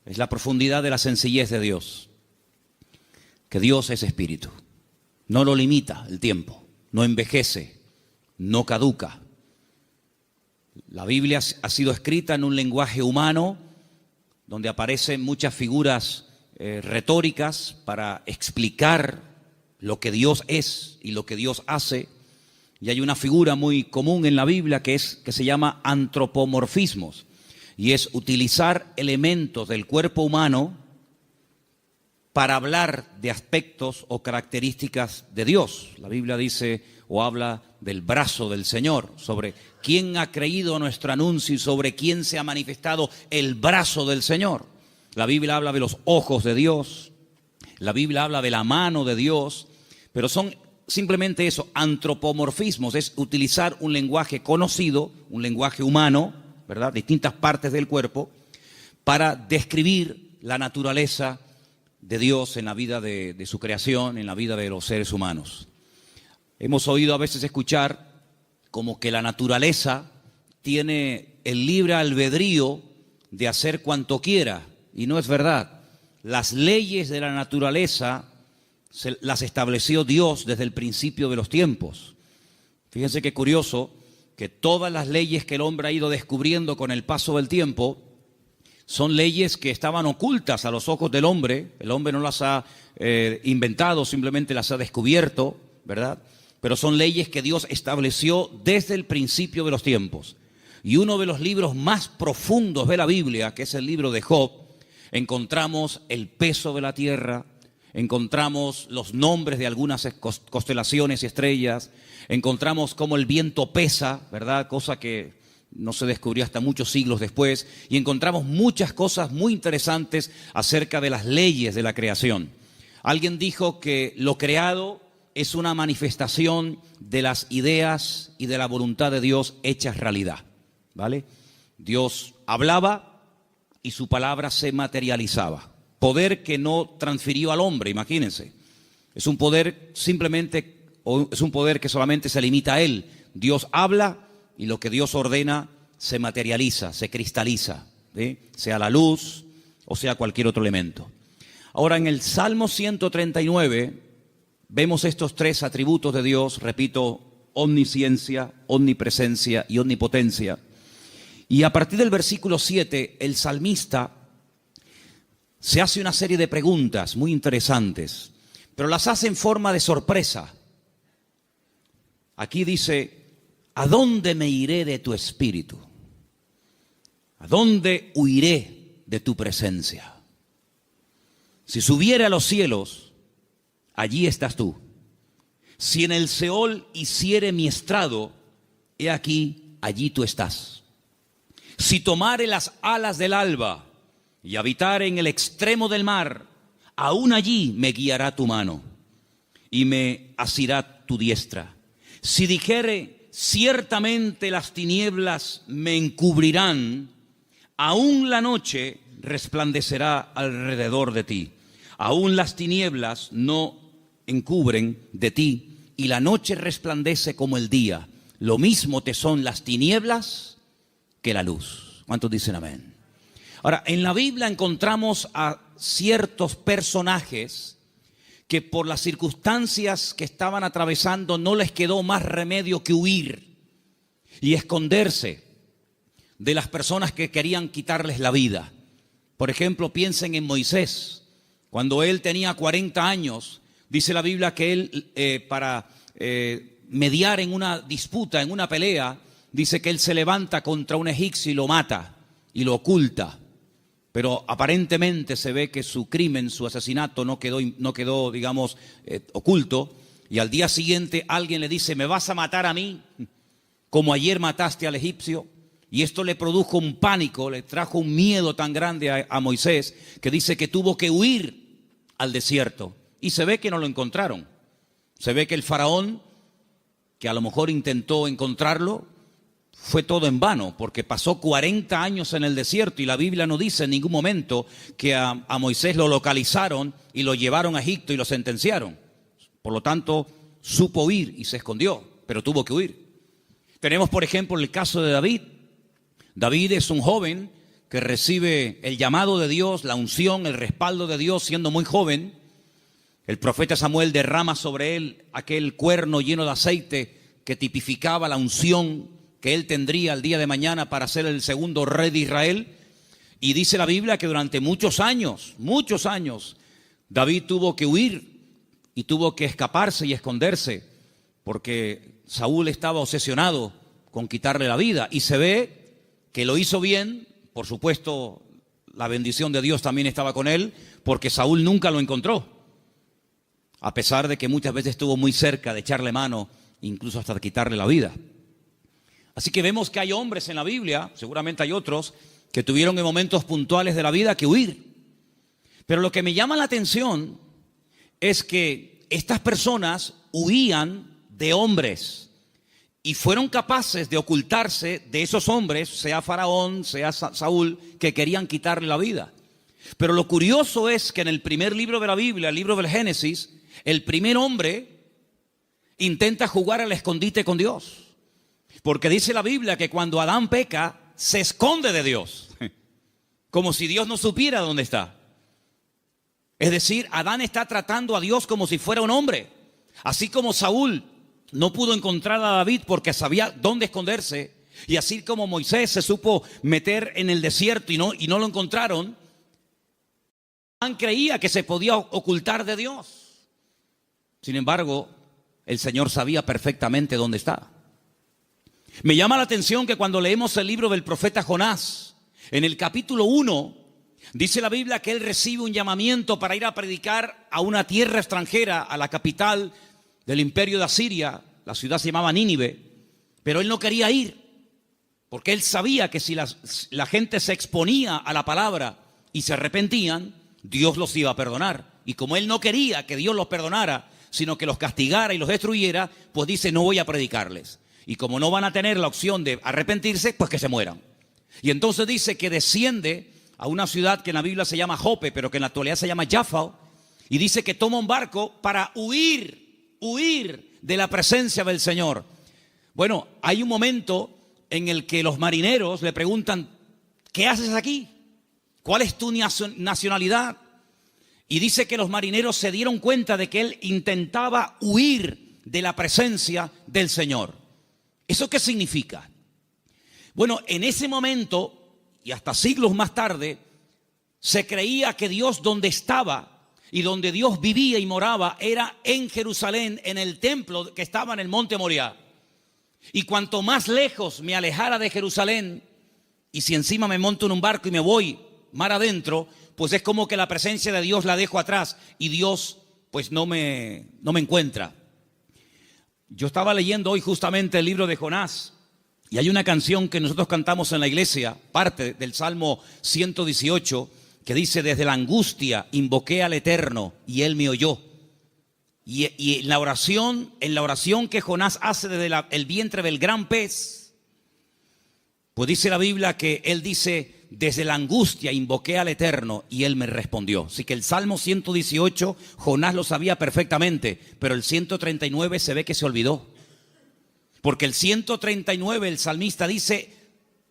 Es la profundidad de la sencillez de Dios. Que Dios es espíritu. No lo limita el tiempo, no envejece, no caduca. La Biblia ha sido escrita en un lenguaje humano donde aparecen muchas figuras retóricas para explicar lo que Dios es y lo que Dios hace. Y hay una figura muy común en la Biblia que se llama antropomorfismos, y es utilizar elementos del cuerpo humano para hablar de aspectos o características de Dios. La Biblia dice o habla del brazo del Señor, sobre quién ha creído nuestro anuncio y sobre quién se ha manifestado el brazo del Señor. La Biblia habla de los ojos de Dios, la Biblia habla de la mano de Dios, pero son simplemente eso, antropomorfismos, es utilizar un lenguaje conocido, un lenguaje humano, ¿verdad?, distintas partes del cuerpo, para describir la naturaleza de Dios en la vida de su creación, en la vida de los seres humanos. Hemos oído a veces escuchar como que la naturaleza tiene el libre albedrío de hacer cuanto quiera, y no es verdad. Las leyes de la naturaleza las estableció Dios desde el principio de los tiempos. Fíjense qué curioso que todas las leyes que el hombre ha ido descubriendo con el paso del tiempo son leyes que estaban ocultas a los ojos del hombre. El hombre no las ha inventado, simplemente las ha descubierto, ¿verdad? Pero son leyes que Dios estableció desde el principio de los tiempos. Y uno de los libros más profundos de la Biblia, que es el libro de Job, encontramos el peso de la tierra, encontramos los nombres de algunas constelaciones y estrellas, encontramos cómo el viento pesa, ¿verdad? Cosa que no se descubrió hasta muchos siglos después, y encontramos muchas cosas muy interesantes acerca de las leyes de la creación. Alguien dijo que lo creado es una manifestación de las ideas y de la voluntad de Dios hechas realidad, ¿vale? Dios hablaba y su palabra se materializaba. Poder que no transfirió al hombre, imagínense. Es un poder simplemente, o es un poder que solamente se limita a él. Dios habla y lo que Dios ordena se materializa, se cristaliza, ¿sí? Sea la luz o sea cualquier otro elemento. Ahora, en el Salmo 139 vemos estos tres atributos de Dios, repito, omnisciencia, omnipresencia y omnipotencia. Y a partir del versículo 7, el salmista se hace una serie de preguntas muy interesantes, pero las hace en forma de sorpresa. Aquí dice: ¿a dónde me iré de tu espíritu? ¿A dónde huiré de tu presencia? Si subiere a los cielos, allí estás tú. Si en el Seol hiciere mi estrado, he aquí, allí tú estás. Si tomare las alas del alba y habitare en el extremo del mar, aún allí me guiará tu mano y me asirá tu diestra. Si dijere: ciertamente las tinieblas me encubrirán, aún la noche resplandecerá alrededor de ti. Aún las tinieblas no encubren de ti, y la noche resplandece como el día. Lo mismo te son las tinieblas que la luz. ¿Cuántos dicen amén? Ahora, en la Biblia encontramos a ciertos personajes que por las circunstancias que estaban atravesando no les quedó más remedio que huir y esconderse de las personas que querían quitarles la vida. Por ejemplo, piensen en Moisés. Cuando él tenía 40 años, dice la Biblia que él, para mediar en una disputa, en una pelea, dice que él se levanta contra un egipcio y lo mata y lo oculta. Pero aparentemente se ve que su crimen, su asesinato no quedó, digamos, oculto. Y al día siguiente alguien le dice: ¿me vas a matar a mí como ayer mataste al egipcio? Y esto le produjo un pánico, le trajo un miedo tan grande a Moisés, que dice que tuvo que huir al desierto. Y se ve que no lo encontraron. Se ve que el faraón, que a lo mejor intentó encontrarlo, fue todo en vano, porque pasó 40 años en el desierto y la Biblia no dice en ningún momento que a Moisés lo localizaron y lo llevaron a Egipto y lo sentenciaron. Por lo tanto, supo huir y se escondió, pero tuvo que huir. Tenemos, por ejemplo, el caso de David. David es un joven que recibe el llamado de Dios, la unción, el respaldo de Dios siendo muy joven. El profeta Samuel derrama sobre él aquel cuerno lleno de aceite que tipificaba la unción que él tendría el día de mañana para ser el segundo rey de Israel. Y dice la Biblia que durante muchos años, David tuvo que huir y tuvo que escaparse y esconderse, porque Saúl estaba obsesionado con quitarle la vida. Y se ve que lo hizo bien, por supuesto, la bendición de Dios también estaba con él, porque Saúl nunca lo encontró, a pesar de que muchas veces estuvo muy cerca de echarle mano incluso hasta quitarle la vida. Así que vemos que hay hombres en la Biblia, seguramente hay otros, que tuvieron en momentos puntuales de la vida que huir. Pero lo que me llama la atención es que estas personas huían de hombres y fueron capaces de ocultarse de esos hombres, sea Faraón, sea Saúl, que querían quitarle la vida. Pero lo curioso es que en el primer libro de la Biblia, el libro del Génesis, el primer hombre intenta jugar al escondite con Dios. Porque dice la Biblia que cuando Adán peca, se esconde de Dios, como si Dios no supiera dónde está. Es decir, Adán está tratando a Dios como si fuera un hombre. Así como Saúl no pudo encontrar a David porque sabía dónde esconderse, y así como Moisés se supo meter en el desierto y no lo encontraron, Adán creía que se podía ocultar de Dios. Sin embargo, el Señor sabía perfectamente dónde está. Me llama la atención que cuando leemos el libro del profeta Jonás, en el capítulo 1, dice la Biblia que él recibe un llamamiento para ir a predicar a una tierra extranjera, a la capital del imperio de Asiria. La ciudad se llamaba Nínive, pero él no quería ir, porque él sabía que si la gente se exponía a la palabra y se arrepentían, Dios los iba a perdonar. Y como él no quería que Dios los perdonara, sino que los castigara y los destruyera, pues dice, no voy a predicarles. Y como no van a tener la opción de arrepentirse, pues que se mueran. Y entonces dice que desciende a una ciudad que en la Biblia se llama Jope, pero que en la actualidad se llama Jaffa, y dice que toma un barco para huir de la presencia del Señor. Bueno, hay un momento en el que los marineros le preguntan, ¿qué haces aquí? ¿Cuál es tu nacionalidad? Y dice que los marineros se dieron cuenta de que él intentaba huir de la presencia del Señor. ¿Eso qué significa? Bueno, en ese momento y hasta siglos más tarde, se creía que Dios donde estaba y donde Dios vivía y moraba era en Jerusalén, en el templo que estaba en el monte Moriah. Y cuanto más lejos me alejara de Jerusalén, y si encima me monto en un barco y me voy mar adentro, pues es como que la presencia de Dios la dejo atrás y Dios pues no me encuentra. Yo estaba leyendo hoy justamente el libro de Jonás. Y hay una canción que nosotros cantamos en la iglesia, parte del Salmo 118, que dice, desde la angustia invoqué al Eterno y Él me oyó. Y en la oración que Jonás hace desde el vientre del gran pez, pues dice la Biblia que él dice, desde la angustia invoqué al Eterno y Él me respondió. Así que el Salmo 118, Jonás lo sabía perfectamente, pero el 139 se ve que se olvidó. Porque el 139, el salmista dice,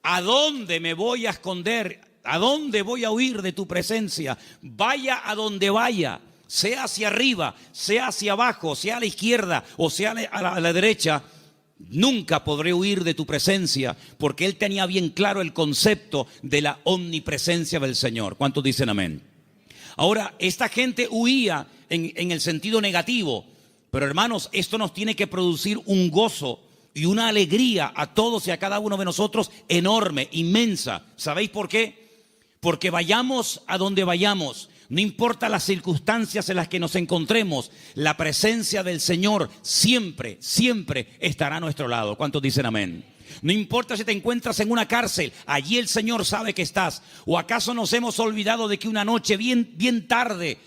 ¿a dónde me voy a esconder? ¿A dónde voy a huir de tu presencia? Vaya a donde vaya, sea hacia arriba, sea hacia abajo, sea a la izquierda o sea a la derecha, nunca podré huir de tu presencia, porque él tenía bien claro el concepto de la omnipresencia del Señor. ¿Cuántos dicen amén? Ahora, esta gente huía en el sentido negativo, pero hermanos, esto nos tiene que producir un gozo y una alegría a todos y a cada uno de nosotros enorme, inmensa. ¿Sabéis por qué? Porque vayamos a donde vayamos, no importa las circunstancias en las que nos encontremos, la presencia del Señor siempre, siempre estará a nuestro lado. ¿Cuántos dicen amén? No importa si te encuentras en una cárcel, allí el Señor sabe que estás. ¿O acaso nos hemos olvidado de que una noche bien tarde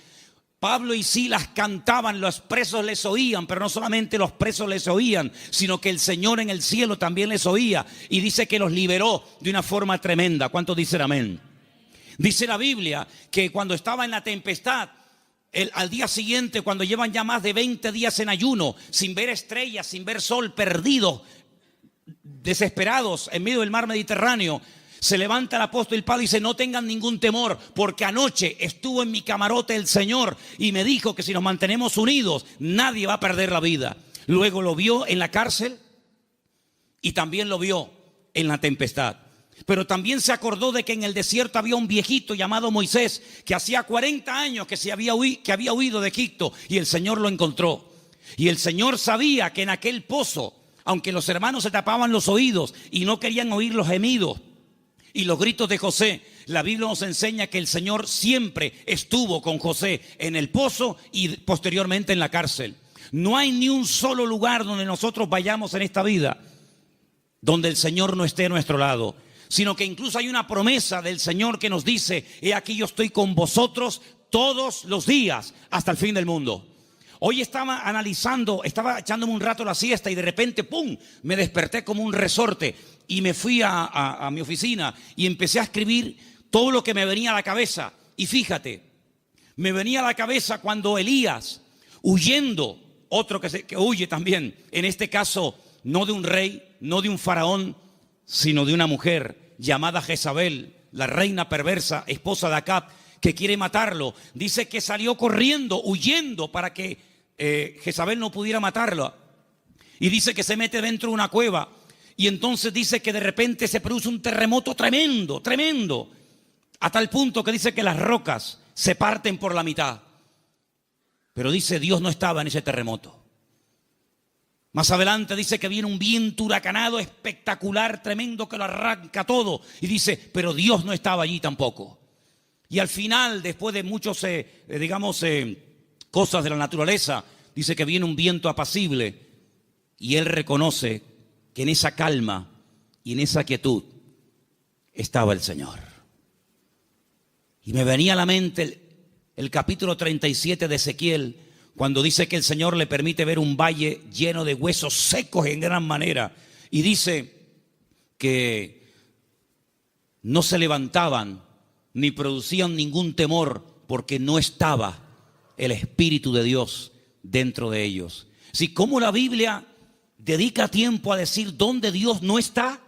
Pablo y Silas cantaban, los presos les oían, pero no solamente los presos les oían, sino que el Señor en el cielo también les oía, y dice que los liberó de una forma tremenda? ¿Cuántos dicen amén? Dice la Biblia que cuando estaba en la tempestad, al día siguiente, cuando llevan ya más de 20 días en ayuno, sin ver estrellas, sin ver sol, perdidos, desesperados en medio del mar Mediterráneo, se levanta el apóstol Pablo y dice, no tengan ningún temor, porque anoche estuvo en mi camarote el Señor y me dijo que si nos mantenemos unidos, nadie va a perder la vida. Luego lo vio en la cárcel y también lo vio en la tempestad. Pero también se acordó de que en el desierto había un viejito llamado Moisés, que hacía 40 años que había huido de Egipto, y el Señor lo encontró. Y el Señor sabía que en aquel pozo, aunque los hermanos se tapaban los oídos y no querían oír los gemidos y los gritos de José, la Biblia nos enseña que el Señor siempre estuvo con José en el pozo y posteriormente en la cárcel. No hay ni un solo lugar donde nosotros vayamos en esta vida donde el Señor no esté a nuestro lado, sino que incluso hay una promesa del Señor que nos dice: he aquí yo estoy con vosotros todos los días hasta el fin del mundo. Hoy estaba analizando, estaba echándome un rato la siesta y de repente, ¡pum!, me desperté como un resorte y me fui a mi oficina y empecé a escribir todo lo que me venía a la cabeza. Y fíjate, me venía a la cabeza cuando Elías, huyendo, otro que huye también, en este caso no de un rey, no de un faraón, sino de una mujer llamada Jezabel, la reina perversa, esposa de Acab, que quiere matarlo. Dice que salió corriendo, huyendo para que Jezabel no pudiera matarlo. Y dice que se mete dentro de una cueva. Y entonces dice que de repente se produce un terremoto tremendo, tremendo. A tal punto que dice que las rocas se parten por la mitad. Pero dice, Dios no estaba en ese terremoto. Más adelante dice que viene un viento huracanado espectacular, tremendo, que lo arranca todo. Y dice, pero Dios no estaba allí tampoco. Y al final, después de muchos, cosas de la naturaleza, dice que viene un viento apacible y él reconoce que en esa calma y en esa quietud estaba el Señor. Y me venía a la mente el capítulo 37 de Ezequiel, cuando dice que el Señor le permite ver un valle lleno de huesos secos en gran manera. Y dice que no se levantaban ni producían ningún temor, porque no estaba el Espíritu de Dios dentro de ellos. Si como la Biblia dedica tiempo a decir dónde Dios no está,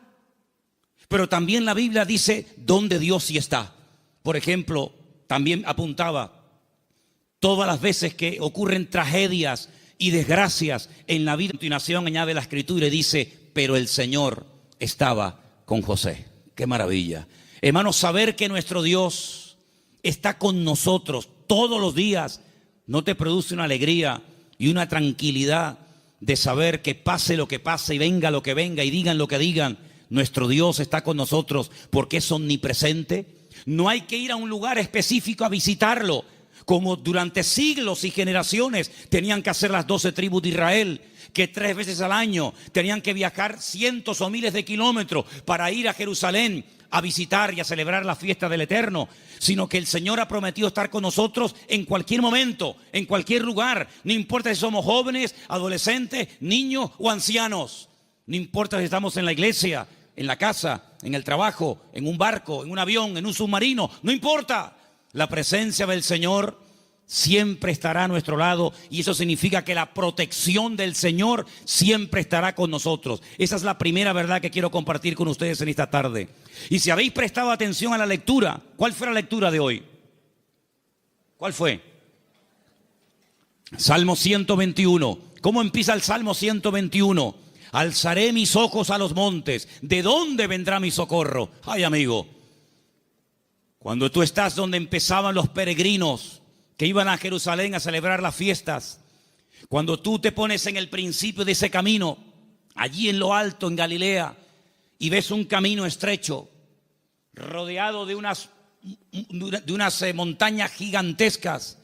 pero también la Biblia dice dónde Dios sí está. Por ejemplo, también apuntaba todas las veces que ocurren tragedias y desgracias en la vida. A continuación añade la Escritura y dice, pero el Señor estaba con José. ¡Qué maravilla! Hermanos, saber que nuestro Dios está con nosotros todos los días, ¿no te produce una alegría y una tranquilidad de saber que pase lo que pase y venga lo que venga y digan lo que digan, nuestro Dios está con nosotros porque es omnipresente? No hay que ir a un lugar específico a visitarlo, como durante siglos y generaciones tenían que hacer las 12 tribus de Israel, que 3 veces al año tenían que viajar cientos o miles de kilómetros para ir a Jerusalén a visitar y a celebrar la fiesta del Eterno, sino que el Señor ha prometido estar con nosotros en cualquier momento, en cualquier lugar. No importa si somos jóvenes, adolescentes, niños o ancianos. No importa si estamos en la iglesia, en la casa, en el trabajo, en un barco, en un avión, en un submarino. No importa. La presencia del Señor siempre estará a nuestro lado, y eso significa que la protección del Señor siempre estará con nosotros. Esa es la primera verdad que quiero compartir con ustedes en esta tarde. Y si habéis prestado atención a la lectura, ¿cuál fue la lectura de hoy? ¿Cuál fue? Salmo 121. ¿Cómo empieza el Salmo 121? Alzaré mis ojos a los montes. ¿De dónde vendrá mi socorro? Ay, amigo, cuando tú estás donde empezaban los peregrinos que iban a Jerusalén a celebrar las fiestas, cuando tú te pones en el principio de ese camino, allí en lo alto, en Galilea, y ves un camino estrecho, rodeado de unas montañas gigantescas,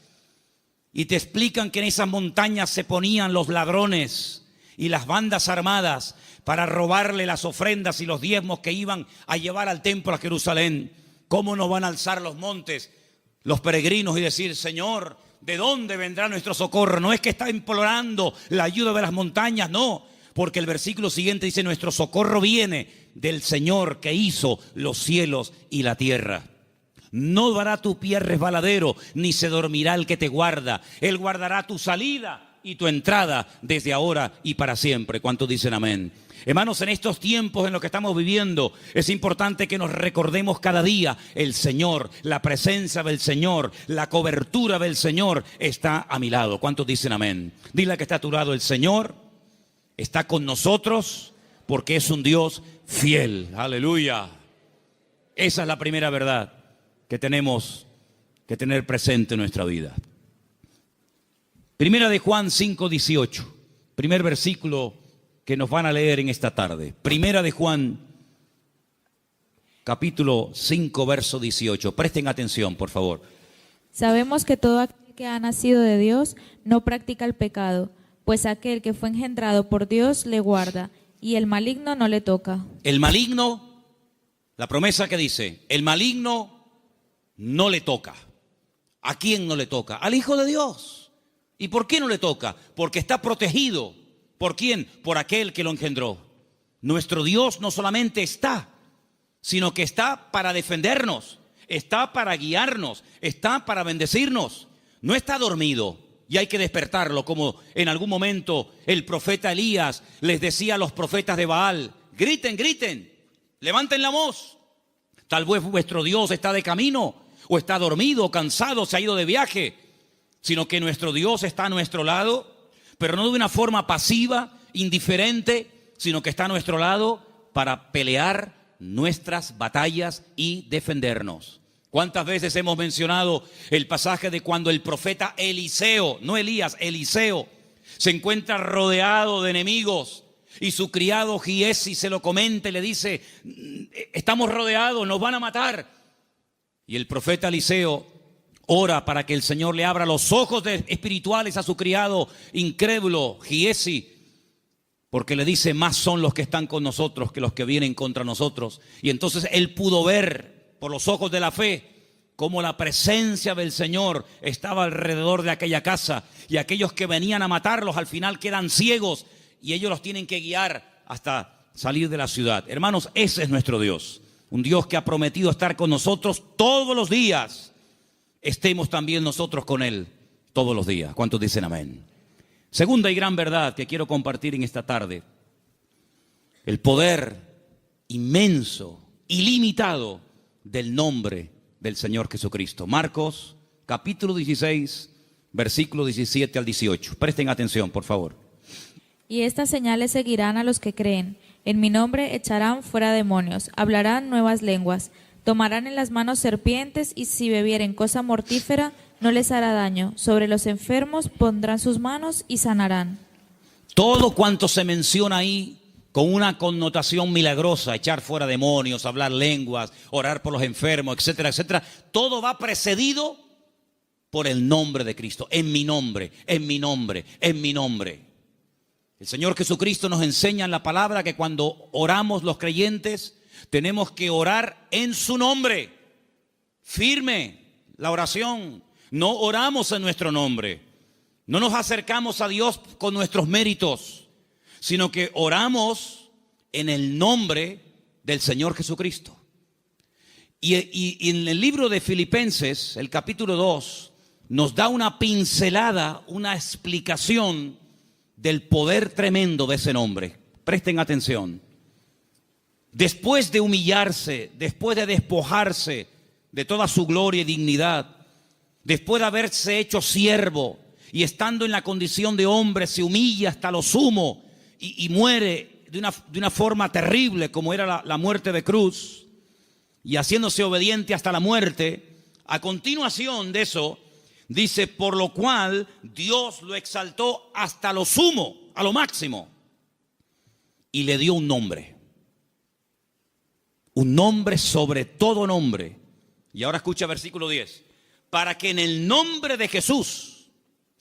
y te explican que en esas montañas se ponían los ladrones y las bandas armadas para robarle las ofrendas y los diezmos que iban a llevar al templo a Jerusalén. ¿Cómo no van a alzar los montes los peregrinos y decir, Señor, ¿de dónde vendrá nuestro socorro? No es que está implorando la ayuda de las montañas, no, porque el versículo siguiente dice, nuestro socorro viene del Señor que hizo los cielos y la tierra. No dará tu pie resbaladero, ni se dormirá el que te guarda. Él guardará tu salida y tu entrada desde ahora y para siempre. ¿Cuántos dicen amén? Hermanos, en estos tiempos en los que estamos viviendo, es importante que nos recordemos cada día, el Señor, la presencia del Señor, la cobertura del Señor está a mi lado. ¿Cuántos dicen amén? Dile que está a tu lado, el Señor está con nosotros porque es un Dios fiel. Aleluya. Esa es la primera verdad que tenemos que tener presente en nuestra vida. Primera de Juan 5:18, primer versículo que nos van a leer en esta tarde. Primera de Juan, capítulo 5, verso 18. Presten atención, por favor. Sabemos que todo aquel que ha nacido de Dios no practica el pecado, pues aquel que fue engendrado por Dios le guarda, y el maligno no le toca. El maligno, la promesa que dice, el maligno no le toca. ¿A quién no le toca? Al Hijo de Dios. ¿Y por qué no le toca? Porque está protegido. ¿Por quién? Por aquel que lo engendró. Nuestro Dios no solamente está, sino que está para defendernos, está para guiarnos, está para bendecirnos. No está dormido y hay que despertarlo, como en algún momento el profeta Elías les decía a los profetas de Baal: griten, griten, levanten la voz. Tal vez vuestro Dios está de camino, o está dormido, o cansado, se ha ido de viaje, sino que nuestro Dios está a nuestro lado, pero no de una forma pasiva, indiferente, sino que está a nuestro lado para pelear nuestras batallas y defendernos. ¿Cuántas veces hemos mencionado el pasaje de cuando el profeta Eliseo, no Elías, Eliseo, se encuentra rodeado de enemigos y su criado Giesi se lo comenta y le dice: estamos rodeados, nos van a matar? Y el profeta Eliseo ora para que el Señor le abra los ojos espirituales a su criado incrédulo Giesi, porque le dice: más son los que están con nosotros que los que vienen contra nosotros. Y entonces él pudo ver por los ojos de la fe cómo la presencia del Señor estaba alrededor de aquella casa, y aquellos que venían a matarlos al final quedan ciegos y ellos los tienen que guiar hasta salir de la ciudad. Hermanos, ese es nuestro Dios, un Dios que ha prometido estar con nosotros todos los días. Estemos también nosotros con Él todos los días. ¿Cuántos dicen amén? Segunda y gran verdad que quiero compartir en esta tarde: el poder inmenso, ilimitado del nombre del Señor Jesucristo. Marcos capítulo 16, versículo 17 al 18. Presten atención, por favor. Y estas señales seguirán a los que creen. En mi nombre echarán fuera demonios, hablarán nuevas lenguas, tomarán en las manos serpientes, y si bebieren cosa mortífera no les hará daño. Sobre los enfermos pondrán sus manos y sanarán. Todo cuanto se menciona ahí con una connotación milagrosa, echar fuera demonios, hablar lenguas, orar por los enfermos, etcétera, etcétera, todo va precedido por el nombre de Cristo. En mi nombre, en mi nombre, en mi nombre. El Señor Jesucristo nos enseña en la palabra que cuando oramos los creyentes tenemos que orar en su nombre. Firme la oración. No oramos en nuestro nombre. No nos acercamos a Dios con nuestros méritos, sino que oramos en el nombre del Señor Jesucristo. Y en el libro de Filipenses, el capítulo 2, nos da una pincelada, una explicación del poder tremendo de ese nombre. Presten atención. Después de humillarse, después de despojarse de toda su gloria y dignidad, después de haberse hecho siervo y estando en la condición de hombre, se humilla hasta lo sumo y muere de una forma terrible, como era la muerte de cruz, y haciéndose obediente hasta la muerte. A continuación de eso dice: por lo cual Dios lo exaltó hasta lo sumo, a lo máximo, y le dio un nombre sobre todo nombre. Y ahora escucha versículo 10: para que en el nombre de Jesús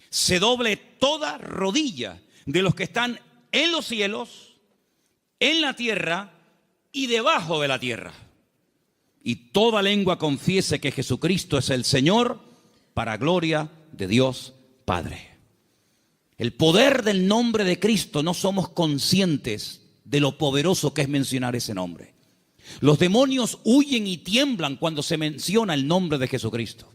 se doble toda rodilla de los que están en los cielos, en la tierra y debajo de la tierra, y toda lengua confiese que Jesucristo es el Señor, para gloria de Dios Padre. El poder del nombre de Cristo, no somos conscientes de lo poderoso que es mencionar ese nombre. Los demonios huyen y tiemblan cuando se menciona el nombre de Jesucristo.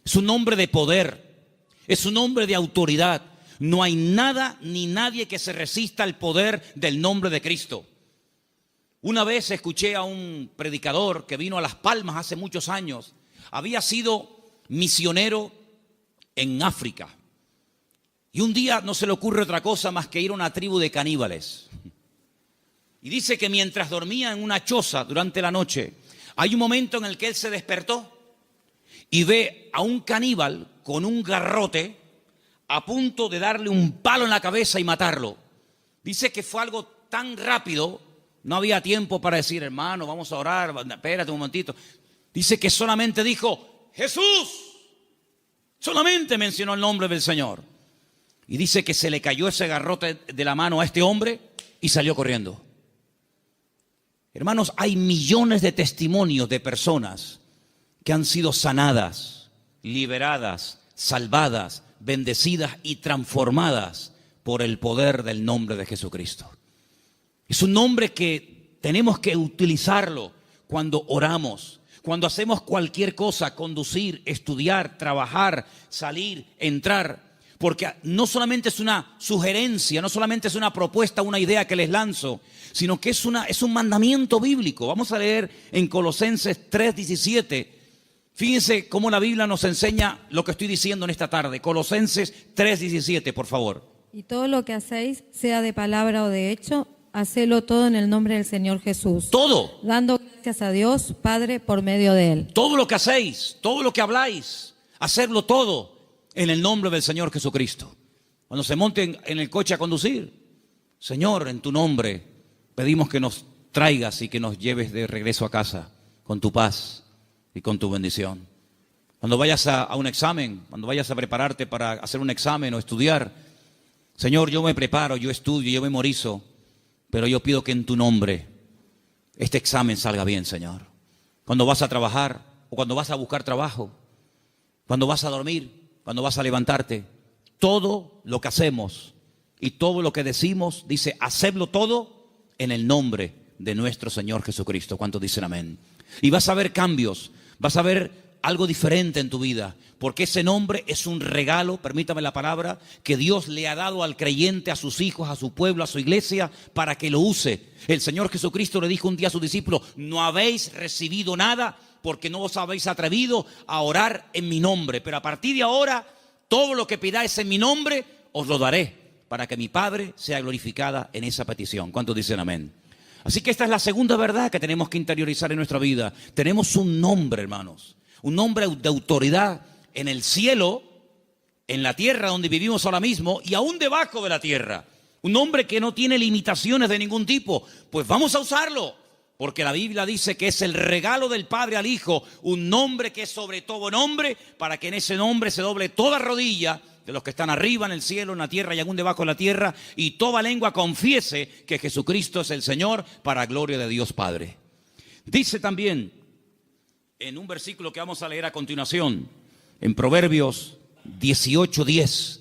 Es un nombre de poder, es un nombre de autoridad. No hay nada ni nadie que se resista al poder del nombre de Cristo. Una vez escuché a un predicador que vino a Las Palmas hace muchos años. Había sido misionero en África. Y un día no se le ocurre otra cosa más que ir a una tribu de caníbales. Y dice que mientras dormía en una choza durante la noche, hay un momento en el que él se despertó y ve a un caníbal con un garrote a punto de darle un palo en la cabeza y matarlo. Dice que fue algo tan rápido, no había tiempo para decir: hermano, vamos a orar, espérate un momentito. Dice que solamente dijo: Jesús. Solamente mencionó el nombre del Señor. Y dice que se le cayó ese garrote de la mano a este hombre y salió corriendo. Hermanos, hay millones de testimonios de personas que han sido sanadas, liberadas, salvadas, bendecidas y transformadas por el poder del nombre de Jesucristo. Es un nombre que tenemos que utilizarlo cuando oramos, cuando hacemos cualquier cosa, conducir, estudiar, trabajar, salir, entrar. Porque no solamente es una sugerencia, no solamente es una propuesta, una idea que les lanzo, sino que es un mandamiento bíblico. Vamos a leer en Colosenses 3:17. Fíjense cómo la Biblia nos enseña lo que estoy diciendo en esta tarde. Colosenses 3:17, por favor. Y todo lo que hacéis, sea de palabra o de hecho, hacedlo todo en el nombre del Señor Jesús. Todo. Dando gracias a Dios, Padre, por medio de Él. Todo lo que hacéis, todo lo que habláis, hacerlo todo en el nombre del Señor Jesucristo. Cuando se monten en el coche a conducir, Señor, en tu nombre pedimos que nos traigas y que nos lleves de regreso a casa con tu paz y con tu bendición. Cuando vayas a un examen, cuando vayas a prepararte para hacer un examen o estudiar, Señor, yo me preparo, yo estudio, yo memorizo, pero yo pido que en tu nombre este examen salga bien, Señor. Cuando vas a trabajar o cuando vas a buscar trabajo, cuando vas a dormir, cuando vas a levantarte, todo lo que hacemos y todo lo que decimos, dice, hacedlo todo en el nombre de nuestro Señor Jesucristo. ¿Cuántos dicen amén? Y vas a ver cambios, vas a ver algo diferente en tu vida, porque ese nombre es un regalo, permítame la palabra, que Dios le ha dado al creyente, a sus hijos, a su pueblo, a su iglesia, para que lo use. El Señor Jesucristo le dijo un día a sus discípulos, no habéis recibido nada porque no os habéis atrevido a orar en mi nombre, pero a partir de ahora, todo lo que pidáis en mi nombre, os lo daré, para que mi Padre sea glorificada en esa petición. ¿Cuántos dicen amén? Así que esta es la segunda verdad que tenemos que interiorizar en nuestra vida. Tenemos un nombre, hermanos, un nombre de autoridad en el cielo, en la tierra donde vivimos ahora mismo y aún debajo de la tierra. Un nombre que no tiene limitaciones de ningún tipo. Pues vamos a usarlo. Porque la Biblia dice que es el regalo del Padre al Hijo, un nombre que es sobre todo nombre, para que en ese nombre se doble toda rodilla de los que están arriba en el cielo, en la tierra y aún debajo de la tierra, y toda lengua confiese que Jesucristo es el Señor, para gloria de Dios Padre. Dice también en un versículo que vamos a leer a continuación, en Proverbios 18:10,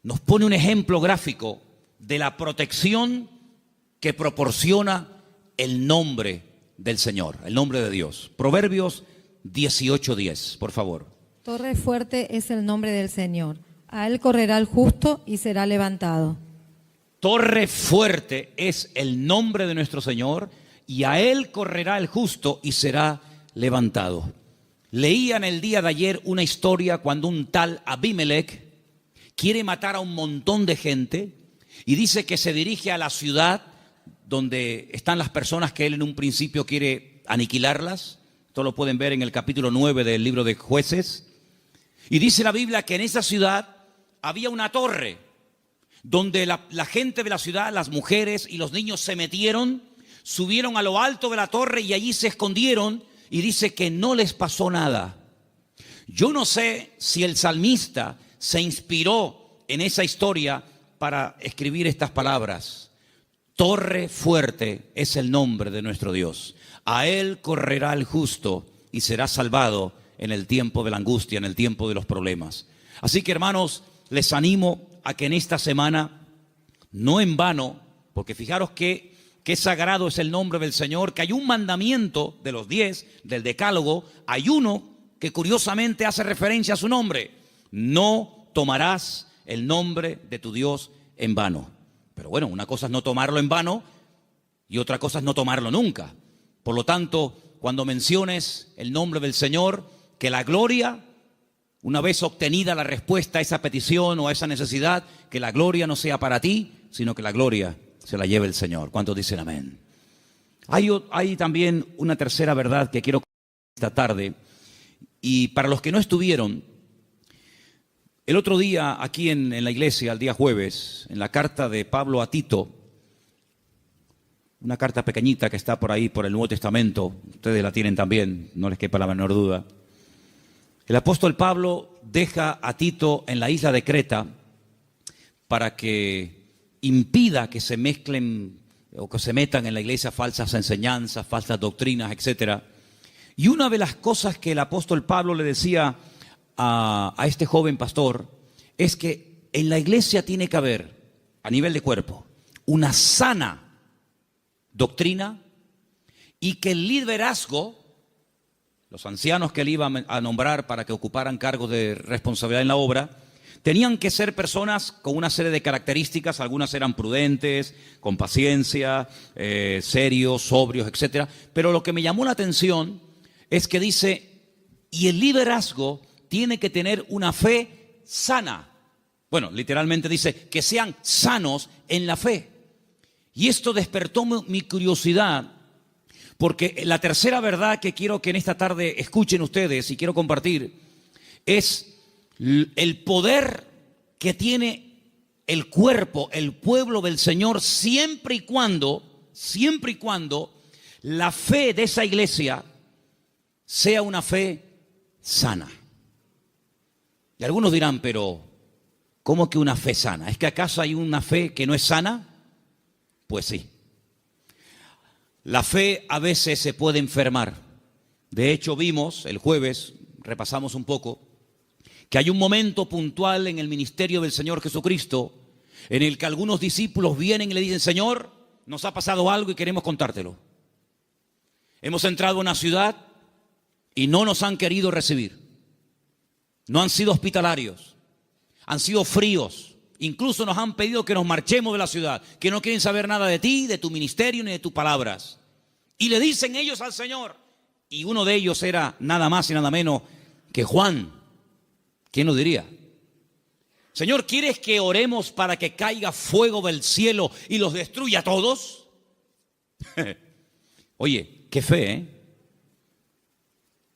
nos pone un ejemplo gráfico de la protección que proporciona el nombre del Señor, el nombre de Dios. Proverbios 18:10, por favor. Torre fuerte es el nombre del Señor. A Él correrá el justo y será levantado. Torre fuerte es el nombre de nuestro Señor y a Él correrá el justo y será levantado. Leía en el día de ayer una historia cuando un tal Abimelech quiere matar a un montón de gente y dice que se dirige a la ciudad donde están las personas que él en un principio quiere aniquilarlas. Esto lo pueden ver en el capítulo 9 del libro de Jueces. Y dice la Biblia que en esa ciudad había una torre donde la gente de la ciudad, las mujeres y los niños se metieron, subieron a lo alto de la torre y allí se escondieron y dice que no les pasó nada. Yo no sé si el salmista se inspiró en esa historia para escribir estas palabras. Torre fuerte es el nombre de nuestro Dios. A Él correrá el justo y será salvado en el tiempo de la angustia, en el tiempo de los problemas. Así que, hermanos, les animo a que en esta semana, no en vano, porque fijaros que sagrado es el nombre del Señor, que hay un mandamiento de los 10, del decálogo, hay uno que curiosamente hace referencia a su nombre. No tomarás el nombre de tu Dios en vano. Pero bueno, una cosa es no tomarlo en vano y otra cosa es no tomarlo nunca. Por lo tanto, cuando menciones el nombre del Señor, que la gloria, una vez obtenida la respuesta a esa petición o a esa necesidad, que la gloria no sea para ti, sino que la gloria se la lleve el Señor. ¿Cuántos dicen amén? Hay también una tercera verdad que quiero compartir esta tarde. Y para los que no estuvieron, el otro día aquí en la iglesia, el día jueves, en la carta de Pablo a Tito, una carta pequeñita que está por ahí, por el Nuevo Testamento, ustedes la tienen también, no les quepa la menor duda. El apóstol Pablo deja a Tito en la isla de Creta para que impida que se mezclen o que se metan en la iglesia falsas enseñanzas, falsas doctrinas, etc. Y una de las cosas que el apóstol Pablo le decía a este joven pastor es que en la iglesia tiene que haber, a nivel de cuerpo, una sana doctrina, y que el liderazgo, los ancianos que él iba a nombrar para que ocuparan cargos de responsabilidad en la obra, tenían que ser personas con una serie de características. Algunas eran prudentes, con paciencia, serios, sobrios, etc. Pero lo que me llamó la atención es que dice, y el liderazgo tiene que tener una fe sana. Bueno, literalmente dice, que sean sanos en la fe. Y esto despertó mi curiosidad, porque la tercera verdad que quiero que en esta tarde escuchen ustedes y quiero compartir es el poder que tiene el cuerpo, el pueblo del Señor, siempre y cuando la fe de esa iglesia sea una fe sana. Y algunos dirán, pero ¿cómo que una fe sana? ¿Es que acaso hay una fe que no es sana? Pues sí. La fe a veces se puede enfermar. De hecho, vimos el jueves, repasamos un poco, que hay un momento puntual en el ministerio del Señor Jesucristo en el que algunos discípulos vienen y le dicen, Señor, nos ha pasado algo y queremos contártelo. Hemos entrado a una ciudad y no nos han querido recibir. No han sido hospitalarios, han sido fríos. Incluso nos han pedido que nos marchemos de la ciudad, que no quieren saber nada de ti, de tu ministerio, ni de tus palabras. Y le dicen ellos al Señor, y uno de ellos era nada más y nada menos que Juan. ¿Quién lo diría? Señor, ¿quieres que oremos para que caiga fuego del cielo y los destruya a todos? Oye, qué fe, ¿eh?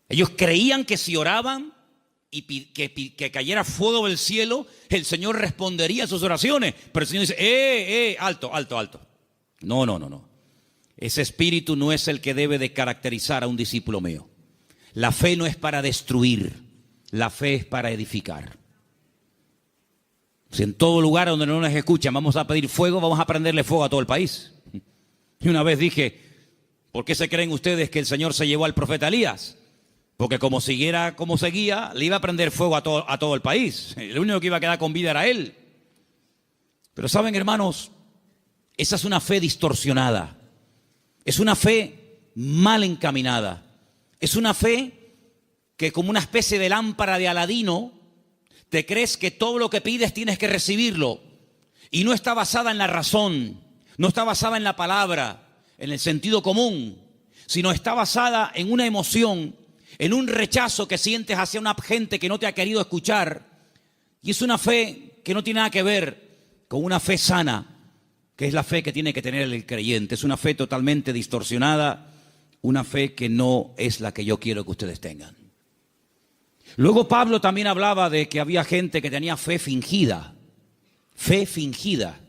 Ellos creían que si oraban y que cayera fuego del cielo, el Señor respondería a sus oraciones. Pero el Señor dice, alto. No. Ese espíritu no es el que debe de caracterizar a un discípulo mío. La fe no es para destruir, la fe es para edificar. Si en todo lugar donde no nos escuchan vamos a pedir fuego, vamos a prenderle fuego a todo el país. Y una vez dije, ¿por qué se creen ustedes que el Señor se llevó al profeta Elías? Porque como siguiera como seguía, le iba a prender fuego a todo el país. El único que iba a quedar con vida era él. Pero saben, hermanos, esa es una fe distorsionada. Es una fe mal encaminada. Es una fe que, como una especie de lámpara de Aladino, te crees que todo lo que pides tienes que recibirlo. Y no está basada en la razón, no está basada en la palabra, en el sentido común, sino está basada en una emoción, en un rechazo que sientes hacia una gente que no te ha querido escuchar. Y es una fe que no tiene nada que ver con una fe sana, que es la fe que tiene que tener el creyente. Es una fe totalmente distorsionada, una fe que no es la que yo quiero que ustedes tengan. Luego Pablo también hablaba de que había gente que tenía fe fingida. Fe fingida.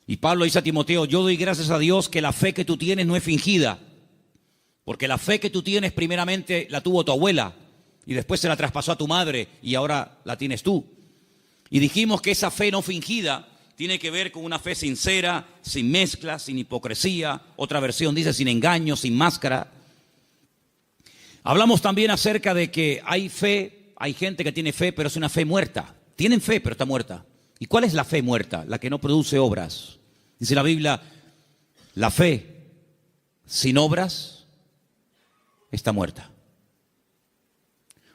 Y Pablo dice a Timoteo, yo doy gracias a Dios que la fe que tú tienes no es fingida. Porque la fe que tú tienes primeramente la tuvo tu abuela y después se la traspasó a tu madre y ahora la tienes tú. Y dijimos que esa fe no fingida tiene que ver con una fe sincera, sin mezcla, sin hipocresía. Otra versión dice sin engaño, sin máscara. Hablamos también acerca de que hay fe, hay gente que tiene fe, pero es una fe muerta. Tienen fe, pero está muerta. ¿Y cuál es la fe muerta? La que no produce obras. Dice la Biblia, la fe sin obras está muerta.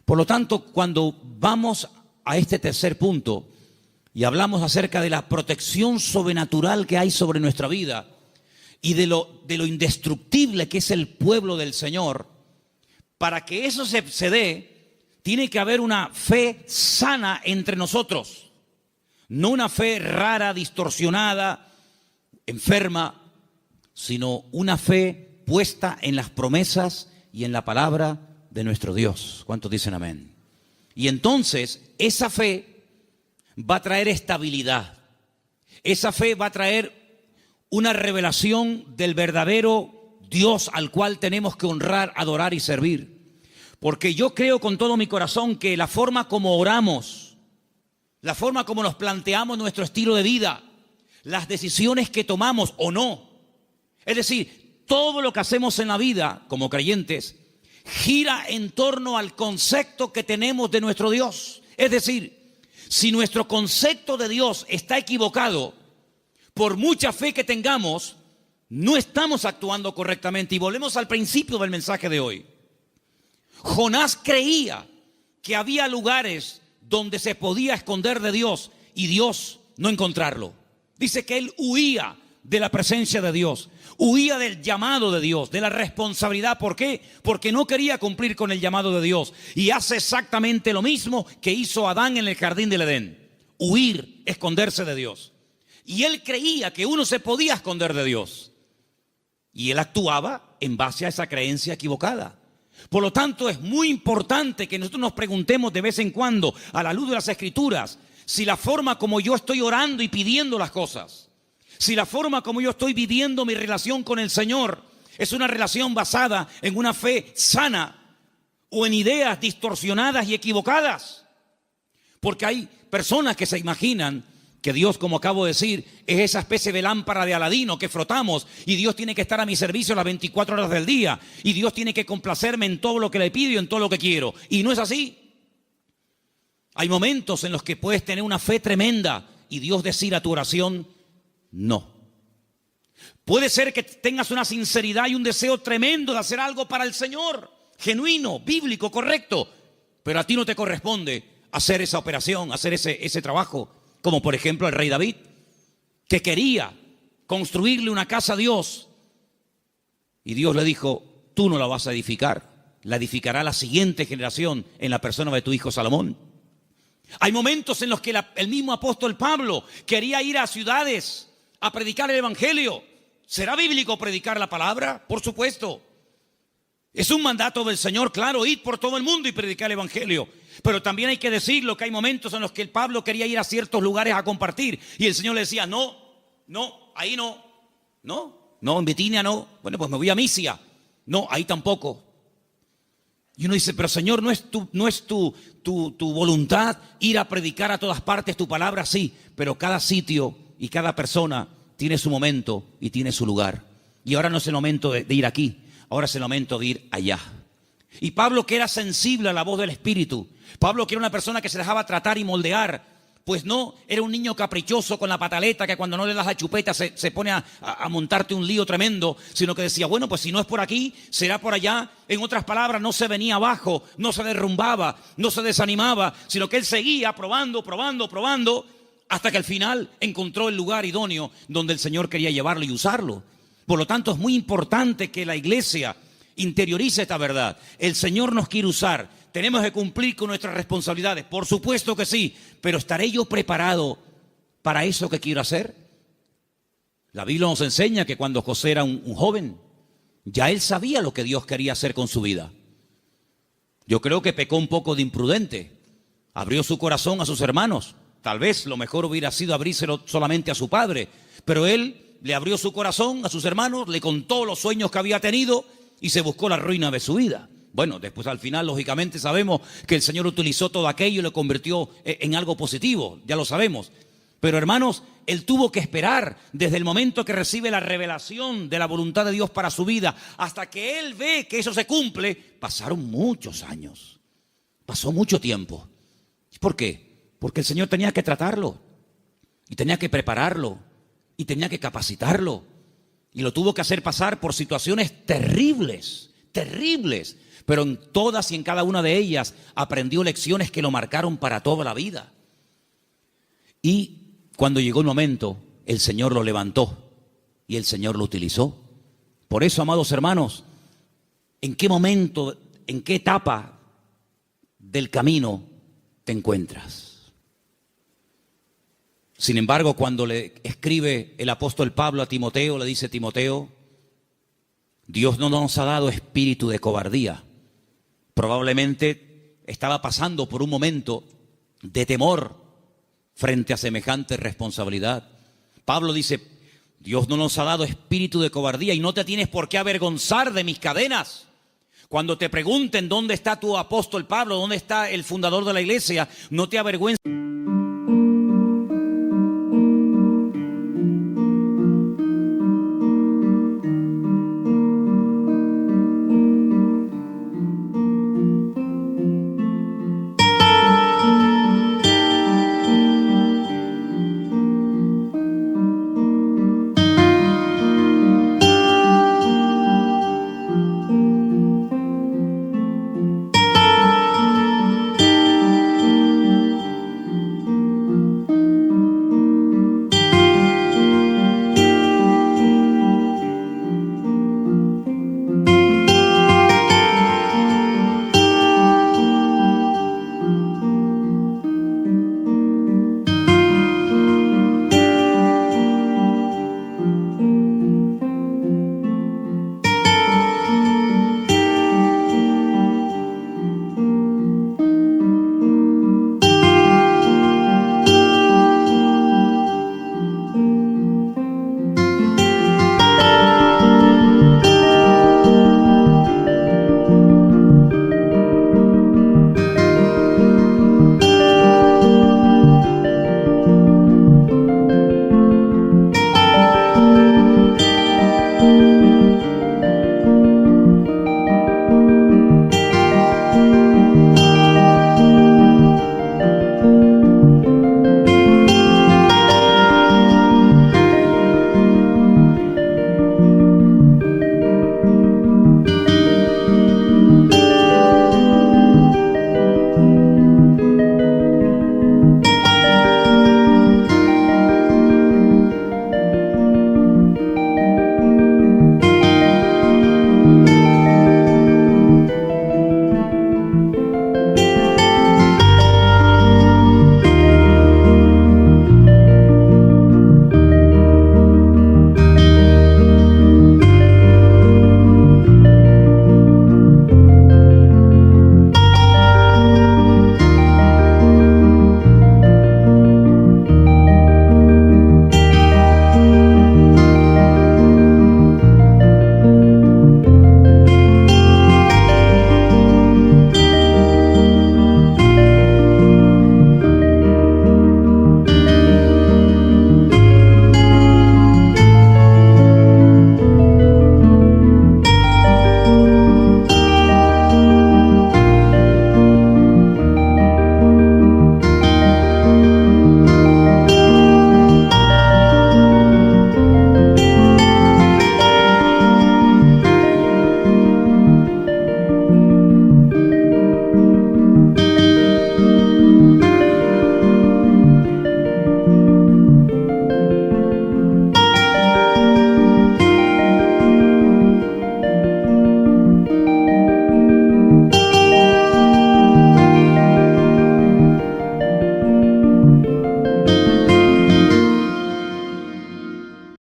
Por lo tanto, cuando vamos a este tercer punto y hablamos acerca de la protección sobrenatural que hay sobre nuestra vida y de lo indestructible que es el pueblo del Señor, para que eso se dé, tiene que haber una fe sana entre nosotros. No una fe rara, distorsionada, enferma, sino una fe puesta en las promesas y en la palabra de nuestro Dios. ¿Cuántos dicen amén? Y entonces esa fe va a traer estabilidad. Esa fe va a traer una revelación del verdadero Dios al cual tenemos que honrar, adorar y servir. Porque yo creo con todo mi corazón que la forma como oramos la forma como nos planteamos nuestro estilo de vida, las decisiones que tomamos o no. Es decir, todo lo que hacemos en la vida como creyentes gira en torno al concepto que tenemos de nuestro Dios. Es decir, si nuestro concepto de Dios está equivocado, por mucha fe que tengamos, no estamos actuando correctamente. Y volvemos al principio del mensaje de hoy. Jonás creía que había lugares donde se podía esconder de Dios y Dios no encontrarlo. Dice que él huía de la presencia de Dios, huía del llamado de Dios, de la responsabilidad. ¿Por qué? Porque no quería cumplir con el llamado de Dios. Y hace exactamente lo mismo que hizo Adán en el jardín del Edén: huir, esconderse de Dios. Y él creía que uno se podía esconder de Dios. Y él actuaba en base a esa creencia equivocada. Por lo tanto, es muy importante que nosotros nos preguntemos de vez en cuando, a la luz de las Escrituras, si la forma como yo estoy orando y pidiendo las cosas, si la forma como yo estoy viviendo mi relación con el Señor es una relación basada en una fe sana o en ideas distorsionadas y equivocadas. Porque hay personas que se imaginan que Dios, como acabo de decir, es esa especie de lámpara de Aladino que frotamos y Dios tiene que estar a mi servicio las 24 horas del día y Dios tiene que complacerme en todo lo que le pido y en todo lo que quiero. Y no es así. Hay momentos en los que puedes tener una fe tremenda y Dios decir a tu oración, no. Puede ser que tengas una sinceridad y un deseo tremendo de hacer algo para el Señor, genuino, bíblico, correcto, pero a ti no te corresponde hacer esa operación, hacer ese trabajo. Como por ejemplo el rey David, que quería construirle una casa a Dios. Y Dios le dijo, tú no la vas a edificar, la edificará la siguiente generación en la persona de tu hijo Salomón. Hay momentos en los que el mismo apóstol Pablo quería ir a ciudades a predicar el evangelio. ¿Será bíblico predicar la palabra? Por supuesto. Es un mandato del Señor, claro, ir por todo el mundo y predicar el evangelio. Pero también hay que decirlo que hay momentos en los que el Pablo quería ir a ciertos lugares a compartir y el Señor le decía, no, ahí no, en Bitinia no, bueno, pues me voy a Misia, no, ahí tampoco. Y uno dice, pero Señor, ¿no es tu voluntad ir a predicar a todas partes tu palabra? Sí, pero cada sitio y cada persona tiene su momento y tiene su lugar. Y ahora no es el momento de ir aquí, ahora es el momento de ir allá. Y Pablo, que era sensible a la voz del Espíritu, Pablo, que era una persona que se dejaba tratar y moldear, pues no era un niño caprichoso con la pataleta que cuando no le das la chupeta se pone a montarte un lío tremendo, sino que decía, bueno, pues si no es por aquí, será por allá. En otras palabras, no se venía abajo, no se derrumbaba, no se desanimaba, sino que él seguía probando, hasta que al final encontró el lugar idóneo donde el Señor quería llevarlo y usarlo. Por lo tanto, es muy importante que la iglesia interiorice esta verdad. El Señor nos quiere usar. Tenemos que cumplir con nuestras responsabilidades. Por supuesto que sí. Pero ¿estaré yo preparado para eso que quiero hacer? La Biblia nos enseña que cuando José era un joven, ya él sabía lo que Dios quería hacer con su vida. Yo creo que pecó un poco de imprudente. Abrió su corazón a sus hermanos. Tal vez lo mejor hubiera sido abrírselo solamente a su padre. Pero él le abrió su corazón a sus hermanos, le contó los sueños que había tenido y se buscó la ruina de su vida. Bueno, después al final, lógicamente, sabemos que el Señor utilizó todo aquello y lo convirtió en algo positivo, ya lo sabemos. Pero hermanos, él tuvo que esperar desde el momento que recibe la revelación de la voluntad de Dios para su vida, hasta que él ve que eso se cumple, pasaron muchos años, pasó mucho tiempo. ¿Por qué? Porque el Señor tenía que tratarlo, y tenía que prepararlo, y tenía que capacitarlo, y lo tuvo que hacer pasar por situaciones terribles, pero en todas y en cada una de ellas aprendió lecciones que lo marcaron para toda la vida. Y cuando llegó el momento, el Señor lo levantó y el Señor lo utilizó. Por eso, amados hermanos, ¿en qué momento, en qué etapa del camino te encuentras? Sin embargo, cuando le escribe el apóstol Pablo a Timoteo, le dice: Timoteo, Dios no nos ha dado espíritu de cobardía. Probablemente estaba pasando por un momento de temor frente a semejante responsabilidad. Pablo dice: Dios no nos ha dado espíritu de cobardía y no te tienes por qué avergonzar de mis cadenas. Cuando te pregunten dónde está tu apóstol Pablo, dónde está el fundador de la iglesia, no te avergüences.